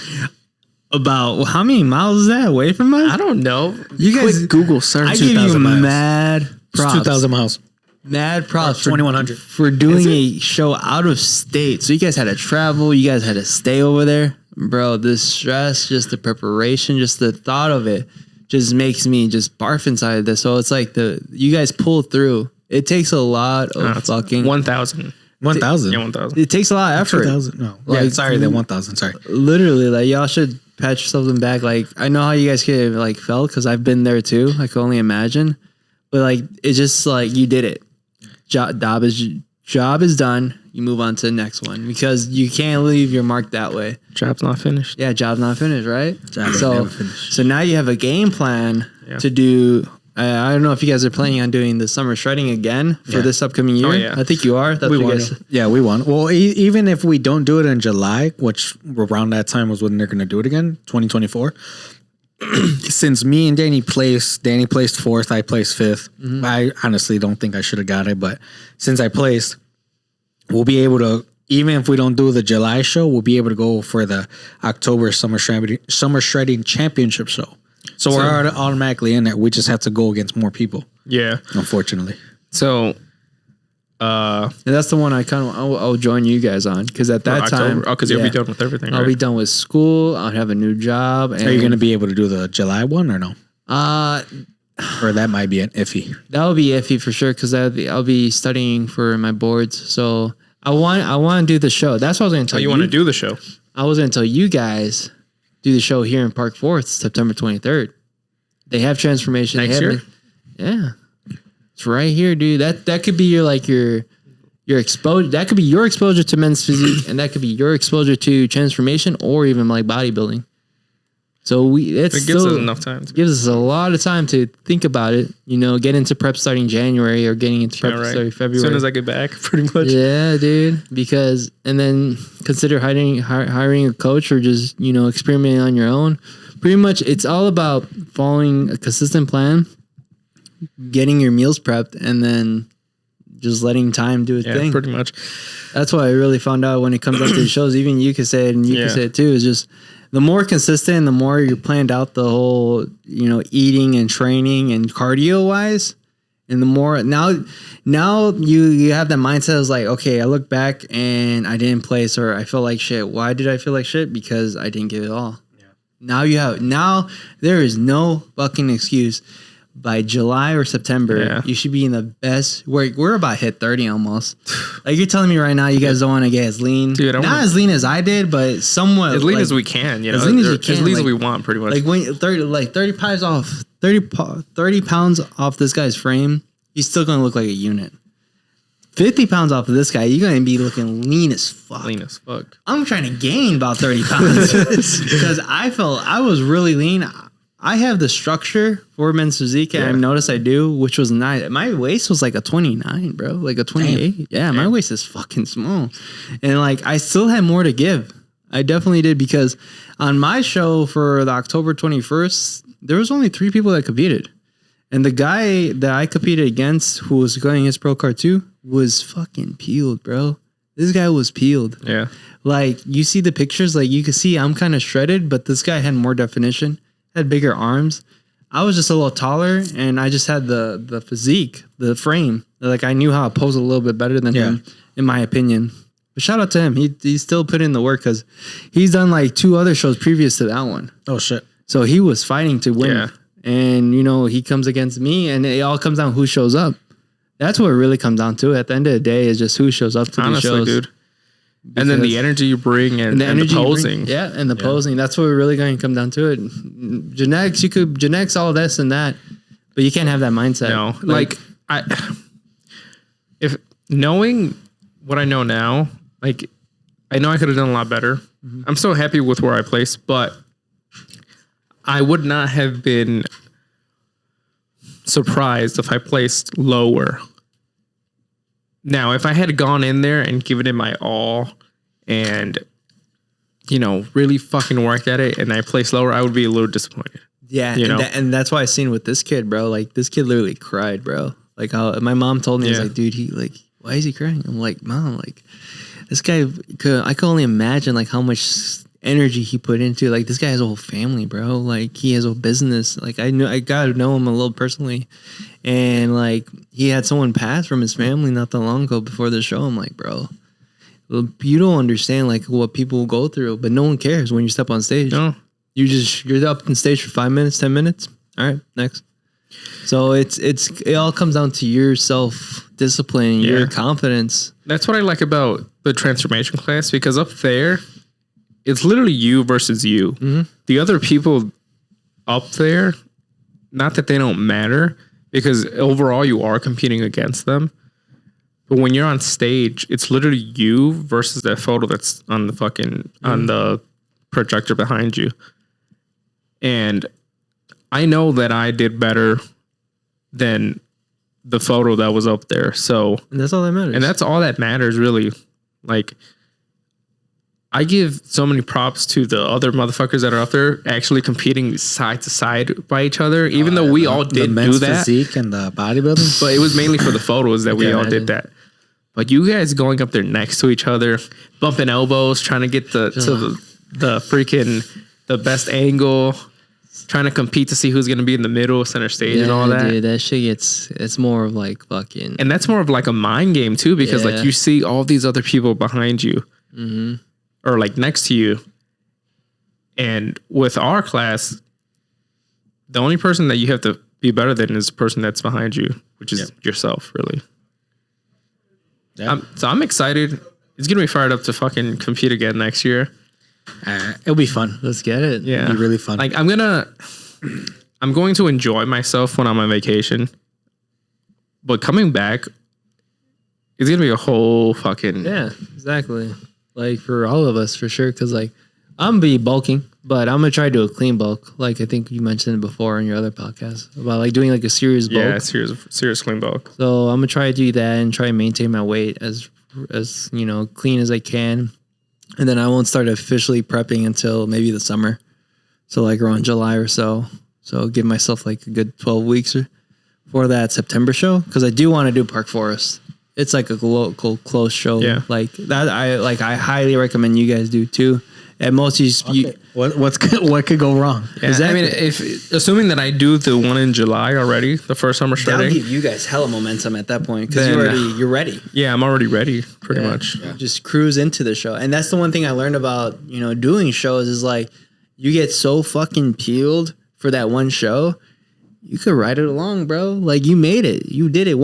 about how many miles is that away from us? I don't know. You guys Quick Google search. I give you 2,000 miles. mad It's props. 2,000 miles. Mad props for 2,100. for doing a show out of state. So you guys had to travel. You guys had to stay over there, bro. The stress, just the preparation, just the thought of it, just makes me just barf inside this. So it's like you guys pull through. It takes a lot of fucking. 1,000. 1,000. Yeah, 1,000. It takes a lot of effort. 2,000. No. Like, yeah, sorry, the 1,000. Sorry. Literally, like y'all should pat yourselves in the back. Like I know how you guys could have like felt because I've been there too. I can only imagine, but like it's just like you did it. Job is done. You move on to the next one because you can't leave your mark that way. Job's not finished. Yeah, job's not finished, right? Job ain't so never finished. so now you have a game plan Yeah. to do. I don't know if you guys are planning on doing the summer shredding again for Yeah. this upcoming year. Oh, yeah. I think you are. That's We what you won. guys. Yeah, we won. Well, even if we don't do it in July, which around that time was when they're going to do it again, 2024. Since me and Danny placed 4th, I placed 5th. I honestly don't think I should have got it, but since I placed, we'll be able to, even if we don't do the July show, we'll be able to go for the October summer shredding championship show. So we're automatically in there. We just have to go against more people, Yeah. unfortunately. So, And that's the one I kind of I'll join you guys on because at that time, oh, because you'll be done with everything. I'll right? be done with school. I'll have a new job. And, Are you going to be able to do the July one or no? Or that might be an iffy. That would be iffy for sure because I'll be studying for my boards. So I want to do the show. That's what I was going to tell Oh, you. you want to do the show? I was going to tell you guys do the show here in Park Forth, September 23rd. They have transformation. Next year? Yeah, it's right here, dude. That could be your exposure. That could be your exposure to men's physique, and that could be your exposure to transformation or even like bodybuilding. So It gives us enough time. gives us a lot of time to think about it. You know, get into prep starting January or getting into prep starting February. As soon as I get back, pretty much. Yeah, dude. Because and then consider hiring a coach or just experimenting on your own. Pretty much, it's all about following a consistent plan, getting your meals prepped, and then just letting time do its Yeah, thing. pretty much. That's what I really found out when it comes up to the shows. Even you can say it, and you can say it too. Is just the more consistent, the more you're planned out the whole, eating and training and cardio wise, And the more now you have that mindset of like, okay, I look back and I didn't place or I feel like shit. Why did I feel like shit? Because I didn't give it all. Yeah. Now there is no fucking excuse. By July or September, you should be in the best. We're about to hit 30 almost. Like you're telling me right now, you guys don't want to get as lean. Dude, not as lean as I did, but somewhat as lean as we can. You know, as lean as you can, as lean as we want, pretty much. Like when 30 pounds off, 30 pounds off this guy's frame, he's still gonna look like a unit. 50 pounds off of this guy, you're gonna be looking lean as fuck. Lean as fuck. I'm trying to gain about 30 pounds because I felt I was really lean. I have the structure for men's physique, and I've noticed I do, which was nice. My waist was like a 29, bro, like a 28. Damn. Yeah, my waist is fucking small, and like I still had more to give. I definitely did because on my show for the October 21st, there was only 3 people that competed, and the guy that I competed against, who was going his pro card too, was fucking peeled, bro. This guy was peeled. Yeah, like you see the pictures, like you can see I'm kind of shredded, but this guy had more definition. Had bigger arms. I was just a little taller, and I just had the physique, the frame. Like I knew how to pose a little bit better than him, in my opinion. But shout out to him. He still put in the work because he's done like 2 other shows previous to that one. Oh shit! So he was fighting to win, and you know he comes against me, and it all comes down who shows up. That's what it really comes down to. At the end of the day, is just who shows up to these shows. Dude. Because and then the energy you bring and the posing. And the posing. That's what we're really going to come down to it. Genetics, all this and that, but you can't have that mindset. No, if knowing what I know now, like I know I could have done a lot better. Mm-hmm. I'm so happy with where I placed, but I would not have been surprised if I placed lower. Now, if I had gone in there and given it my all and, you know, really fucking worked at it and I placed lower, I would be a little disappointed. Yeah. And that's why I seen with this kid, bro. Like, this kid literally cried, bro. Like, my mom told me, like, dude, why is he crying? I'm like, Mom, like, this guy, I can only imagine, like, how much energy he put into, like, this guy has a whole family, bro. Like, he has a business. Like, I got to know him a little personally. And like he had someone pass from his family not that long ago before the show. I'm like, bro, you don't understand like what people go through, but no one cares when you step on stage. No, you're up on stage for 5 minutes, 10 minutes. All right, next. So it all comes down to your self discipline, your confidence. That's what I like about the transformation class, because up there, it's literally you versus you. Mm-hmm. The other people up there, not that they don't matter, because overall you are competing against them. But when you're on stage, it's literally you versus that photo that's on the fucking on the projector behind you. And I know that I did better than the photo that was up there. So and that's all that matters. And that's all that matters, really. Like, I give so many props to the other motherfuckers that are up there actually competing side to side by each other, even though we all did do that. Physique and the bodybuilding. But it was mainly for the photos that we all did that. But you guys going up there next to each other, bumping elbows, trying to get the freaking the best angle, trying to compete to see who's going to be in the middle, center stage and all that. Dude, that shit it's more of like fucking. And that's more of like a mind game too, because like you see all these other people behind you. Mm-hmm. Or like next to you. And with our class, the only person that you have to be better than is the person that's behind you, which is yourself, really. Yeah. So I'm excited. It's gonna be fired up to fucking compete again next year. It'll be fun. Let's get it. Yeah, it'll be really fun. Like I'm going to enjoy myself when I'm on vacation, but coming back, it's gonna be a whole fucking exactly. Like for all of us, for sure. Because like I'm gonna be bulking, but I'm gonna try to do a clean bulk. Like I think you mentioned before in your other podcast about like doing like a serious bulk. Yeah, serious clean bulk. So I'm gonna try to do that and try to maintain my weight as you know, clean as I can. And then I won't start officially prepping until maybe the summer. So like around July or so. So give myself like a good 12 weeks for that September show, because I do want to do Park Forest. It's like a local close show. Yeah. Like that I highly recommend you guys do too. At most, you what could go wrong? Yeah, I mean, if assuming that I do the one in July already, the first summer that'll shredding, give you guys hella momentum at that point because you're ready. yeah, I'm already ready, pretty much. Yeah. Just cruise into the show, and that's the one thing I learned about doing shows is like you get so fucking peeled for that one show, you could ride it along, bro. Like you made it, you did it.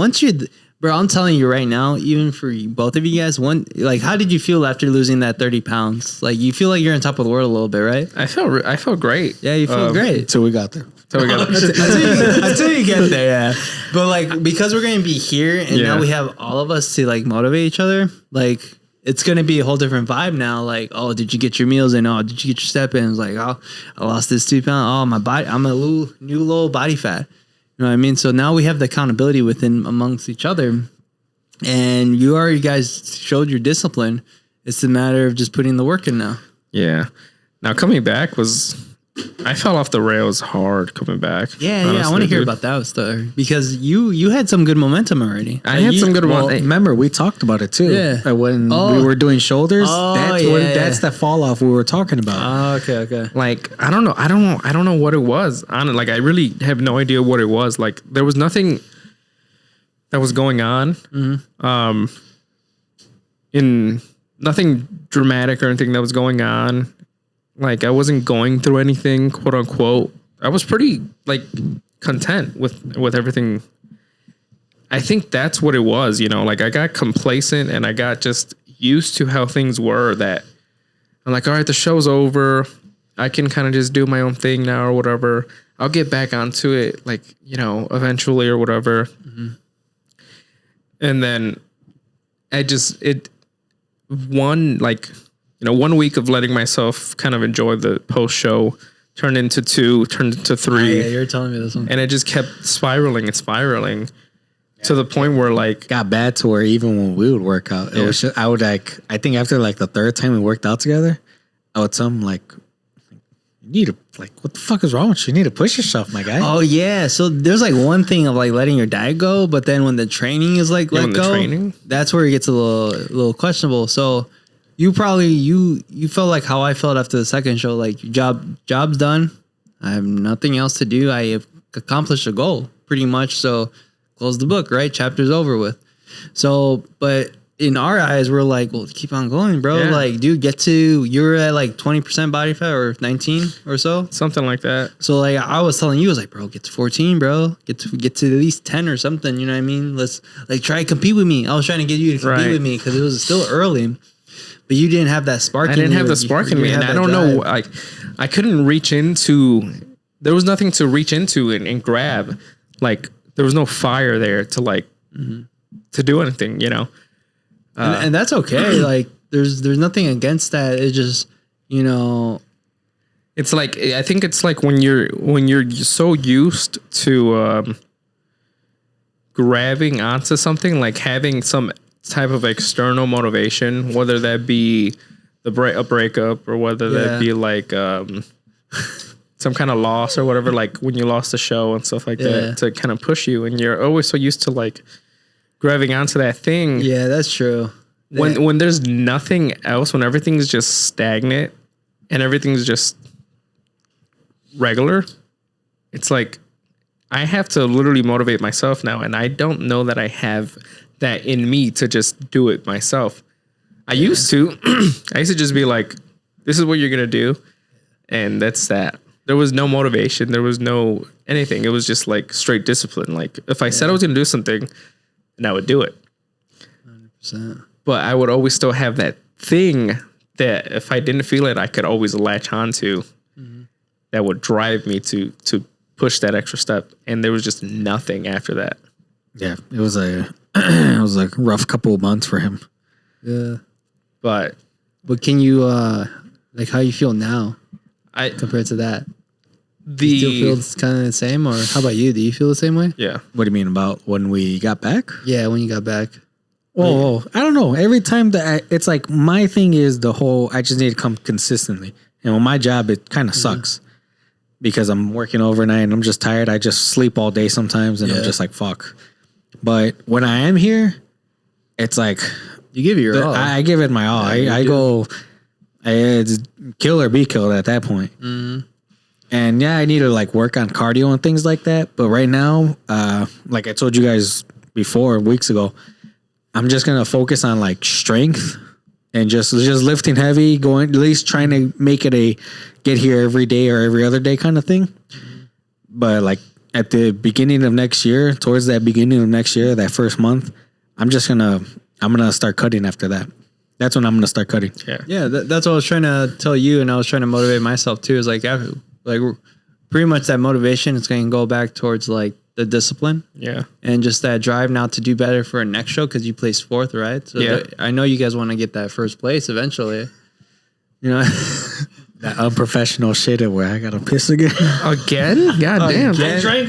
Bro, I'm telling you right now, even for both of you guys, how did you feel after losing that 30 pounds? Like, you feel like you're on top of the world a little bit, right? I felt great. Yeah, you felt great. Until we got there. Until you get there, yeah. But, like, because we're going to be here and now we have all of us to, like, motivate each other, like, it's going to be a whole different vibe now. Like, oh, did you get your meals in? Oh, did you get your step-ins? Like, oh, I lost this 2 pounds. Oh, my body, I'm a new little body fat. You know what I mean? So now we have the accountability amongst each other. And you guys showed your discipline. It's a matter of just putting the work in now. Yeah. Now coming back I fell off the rails hard coming back. Yeah, honestly, I want to hear about that story because you had some good momentum already. I had some good momentum. Remember, we talked about it too. Yeah. When we were doing shoulders, that's the fall off we were talking about. Oh, okay. Like, I don't know what it was. Like, I really have no idea what it was. Like, there was nothing that was going on. Mm-hmm. In nothing dramatic or anything that was going on. Like, I wasn't going through anything, quote unquote. I was pretty, like, content with everything. I think that's what it was, like, I got complacent and I got just used to how things were, that I'm like, all right, the show's over. I can kind of just do my own thing now or whatever. I'll get back onto it, like, eventually or whatever. Mm-hmm. And then one week of letting myself kind of enjoy the post show turned into 2, turned into 3. Yeah, you're telling me this one. And it just kept spiraling to the point where, like, got bad to where even when we would work out, it was just, I think after like the third time we worked out together, I would tell him like, you need to, like, what the fuck is wrong with you? You need to push yourself, my guy. Oh yeah. So there's like one thing of like letting your diet go, but then when the training is like let go, that's where it gets a little questionable. So you probably you felt like how I felt after the second show, like job's done. I have nothing else to do. I have accomplished a goal pretty much. So close the book, right? Chapter's over with. So, but in our eyes, we're like, well, keep on going, bro. Yeah. Like, dude, you're at like 20% body fat or 19 or so. Something like that. So like I was telling you, I was like, bro, get to 14, bro. Get to at least 10 or something. You know what I mean? Let's like try to compete with me. I was trying to get you to compete with me because it was still early. But you didn't have that spark. I didn't have the spark in me. And I don't know, like, I couldn't reach into, there was nothing to reach into and grab. Like, there was no fire there to like, to do anything, and that's okay. Like, there's nothing against that. It's just, it's like, I think it's like when you're so used to grabbing onto something, like having some type of external motivation, whether that be a breakup or whether that be like some kind of loss or whatever, like when you lost the show and stuff like that, to kind of push you, and you're always so used to like grabbing onto that thing. Yeah, that's true. When there's nothing else, when everything's just stagnant and everything's just regular, it's like I have to literally motivate myself now, and I don't know that I have that in me to just do it myself. I used to just be like, this is what you're gonna do, and that's that. There was no motivation, there was no anything. It was just like straight discipline. Like, if I said I was gonna do something, then I would do it. 100%. But I would always still have that thing that if I didn't feel it, I could always latch onto, that would drive me to push that extra step. And there was just nothing after that. Yeah, it was a rough couple of months for him. Yeah, but can you like how you feel now? Compared to that, do you still feel it's kind of the same, or how about you? Do you feel the same way? Yeah. What do you mean about when we got back? Yeah, when you got back. Oh, I don't know. Every time that it's like my thing is the whole I just need to come consistently, and with my job it kind of sucks because I'm working overnight and I'm just tired. I just sleep all day sometimes, and I'm just like fuck. But when I am here, it's like you give it your all. I give it my all. I go. It's kill or be killed at that point. And yeah, I need to like work on cardio and things like that. But right now, like I told you guys before weeks ago, I'm just gonna focus on like strength and just lifting heavy, going at least trying to make it a get here every day or every other day kind of thing. But like at the beginning of next year, towards that beginning of next year, that first month, I'm gonna start cutting after that. That's when I'm gonna start cutting. Yeah. That's what I was trying to tell you, and I was trying to motivate myself too. Is like pretty much that motivation is going to go back towards like the discipline. Yeah. And just that drive now to do better for a next show because you placed 4th, right? So I know you guys want to get that first place eventually. You know, That unprofessional shit where I gotta piss again. Again? God damn.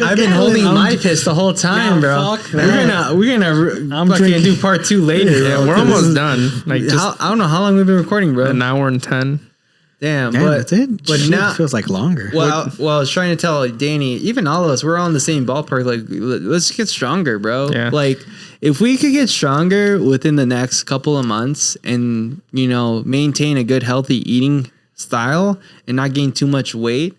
I've been holding my piss the whole time, bro. We're gonna fucking do part 2 later. Yeah, bro. we're almost done. Like I don't know how long we've been recording, bro. an hour and 10. Damn, That's it. But Shit, now feels like longer. Well, I was trying to tell Danny, even all of us, we're all in the same ballpark. Like, let's get stronger, bro. Yeah. Like, if we could get stronger within the next couple of months and, you know, maintain a good, healthy eating style and not gain too much weight,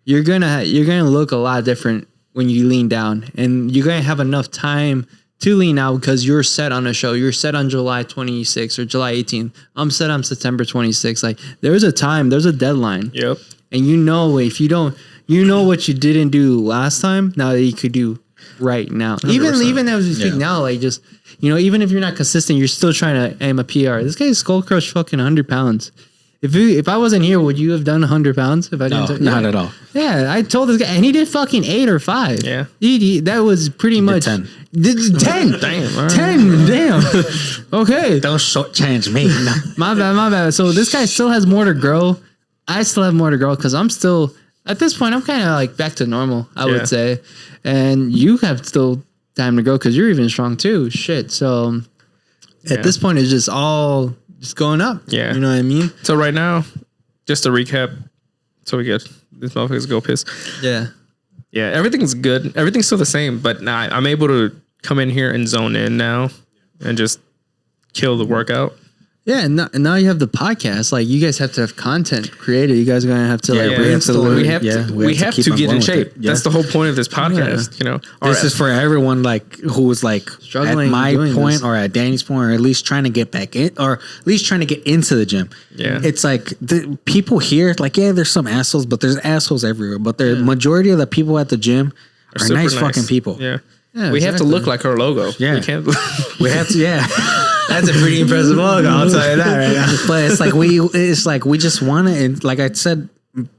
you're gonna look a lot different when you lean down, and you're gonna have enough time to lean out because you're set on a show. You're set on July 26th or July 18th. I'm set on September 26th. Like, there's a time, there's a deadline. Yep. And you know, if you don't, you know what you didn't do last time, now that you could do right now. 100%. Even as we speak now, like just, you know, even if you're not consistent, you're still trying to aim a PR. This guy's skull crushed fucking 100 pounds. If I wasn't here, would you have done 100 pounds? If I didn't, Not at all. Yeah, I told this guy, and he did fucking 8 or 5. Yeah. That was pretty much 10. 10. Damn. All right. 10. Damn. Okay. Don't shortchange me. No. My bad. So this guy still has more to grow. I still have more to grow because I'm still, at this point, I'm kind of like back to normal, I would say. And you have still time to grow because you're even strong too. Shit. So at this point, it's just all just going up. Yeah. You know what I mean? So right now, just to recap, so we get these motherfuckers go piss. Yeah. Yeah, everything's good. Everything's still the same, but now I'm able to come in here and zone in now and just kill the workout. Yeah, and now you have the podcast. Like, you guys have to have content created. You guys are gonna have to Yeah, brainstorm. we have to keep on get in going with shape. it. Yeah. That's the whole point of this podcast. You know, This is for everyone like who was like Struggling at my doing point this. or at Danny's point, or at least trying to get back in, or at least trying to get into the gym. Yeah. It's like the people here, like, yeah, there's some assholes, but there's assholes everywhere. But the majority of the people at the gym are super nice fucking people. Yeah. Yeah, We have to exactly. look like our logo. Yeah. We can't. We have to, yeah. That's a pretty impressive logo. I'll tell you that right now. But it's like we just want to, and like I said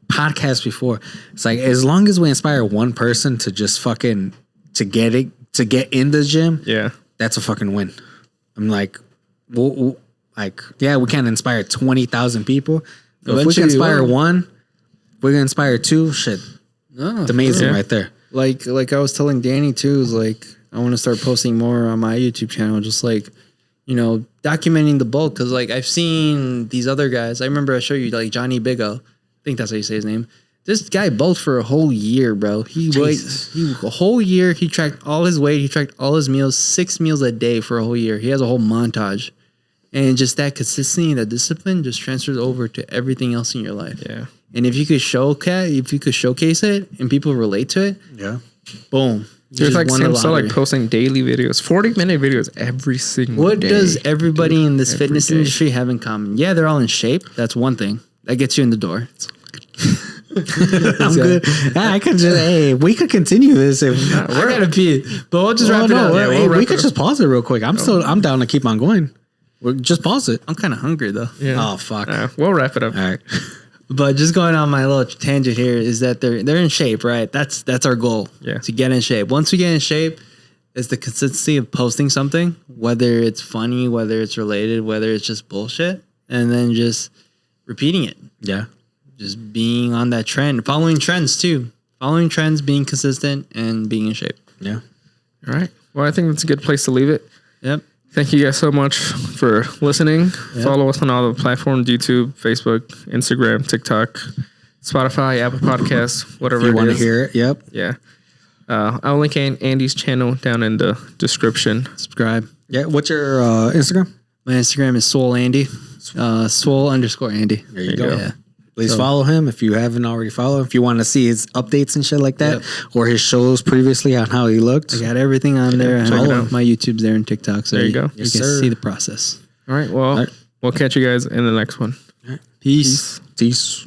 podcast before, it's like as long as we inspire one person to just fucking to get in the gym, Yeah. that's a fucking win. I'm like, we can't inspire 20,000 people. But if we Eventually can inspire we will. one, we can inspire 2. Shit, No, it's amazing Yeah. right there. like I was telling Danny too, is like I want to start posting more on my YouTube channel, just like, you know, documenting the bulk, because like I've seen these other guys. I remember I showed you like Johnny Bigo. I think that's how you say his name. This guy bulked for a whole year, bro. A whole year. He tracked all his weight. He tracked all his meals, 6 meals a day for a whole year. He has a whole montage, and just that consistency, that discipline, just transfers over to everything else in your life. Yeah. And if you could showcase it and people relate to it, Yeah. boom. There's Just like won the some lottery. posting daily videos, 40-minute videos every single What day. does everybody in this Every fitness day. industry have in common? Yeah, they're all in shape. That's one thing. That gets you in the door. I'm good. I could just, hey, we could continue this if I gotta pee, but we'll just wrap it up. we could just pause it real quick. I'm down to keep on going. We'll just pause it. I'm kind of hungry though. Yeah. Oh fuck. We'll wrap it up. All right. But just going on my little tangent here is that they're in shape, right? That's our goal. Yeah. To get in shape. Once we get in shape, is the consistency of posting something, whether it's funny, whether it's related, whether it's just bullshit, and then just repeating it. Yeah. Just being on that trend, following trends too. Following trends, being consistent, and being in shape. Yeah. All right. Well, I think that's a good place to leave it. Yep. Thank you guys so much for listening. Follow us on all the platforms: YouTube, Facebook, Instagram, TikTok, Spotify, Apple Podcasts, whatever You it want to is. hear it? Yep. Yeah. I'll link Andy's channel down in the description. Subscribe. Yeah. What's your Instagram? My Instagram is Soul Andy. Swole_Andy. There you go. Yeah. Please follow him if you haven't already followed. If you want to see his updates and shit like that, or his shows previously on how he looked. I got everything on there. And check it all out. of my YouTube's there and TikTok. So There you go. You Yes, can sir. see the process. All right. Well, we'll catch you guys in the next one. Peace. Peace.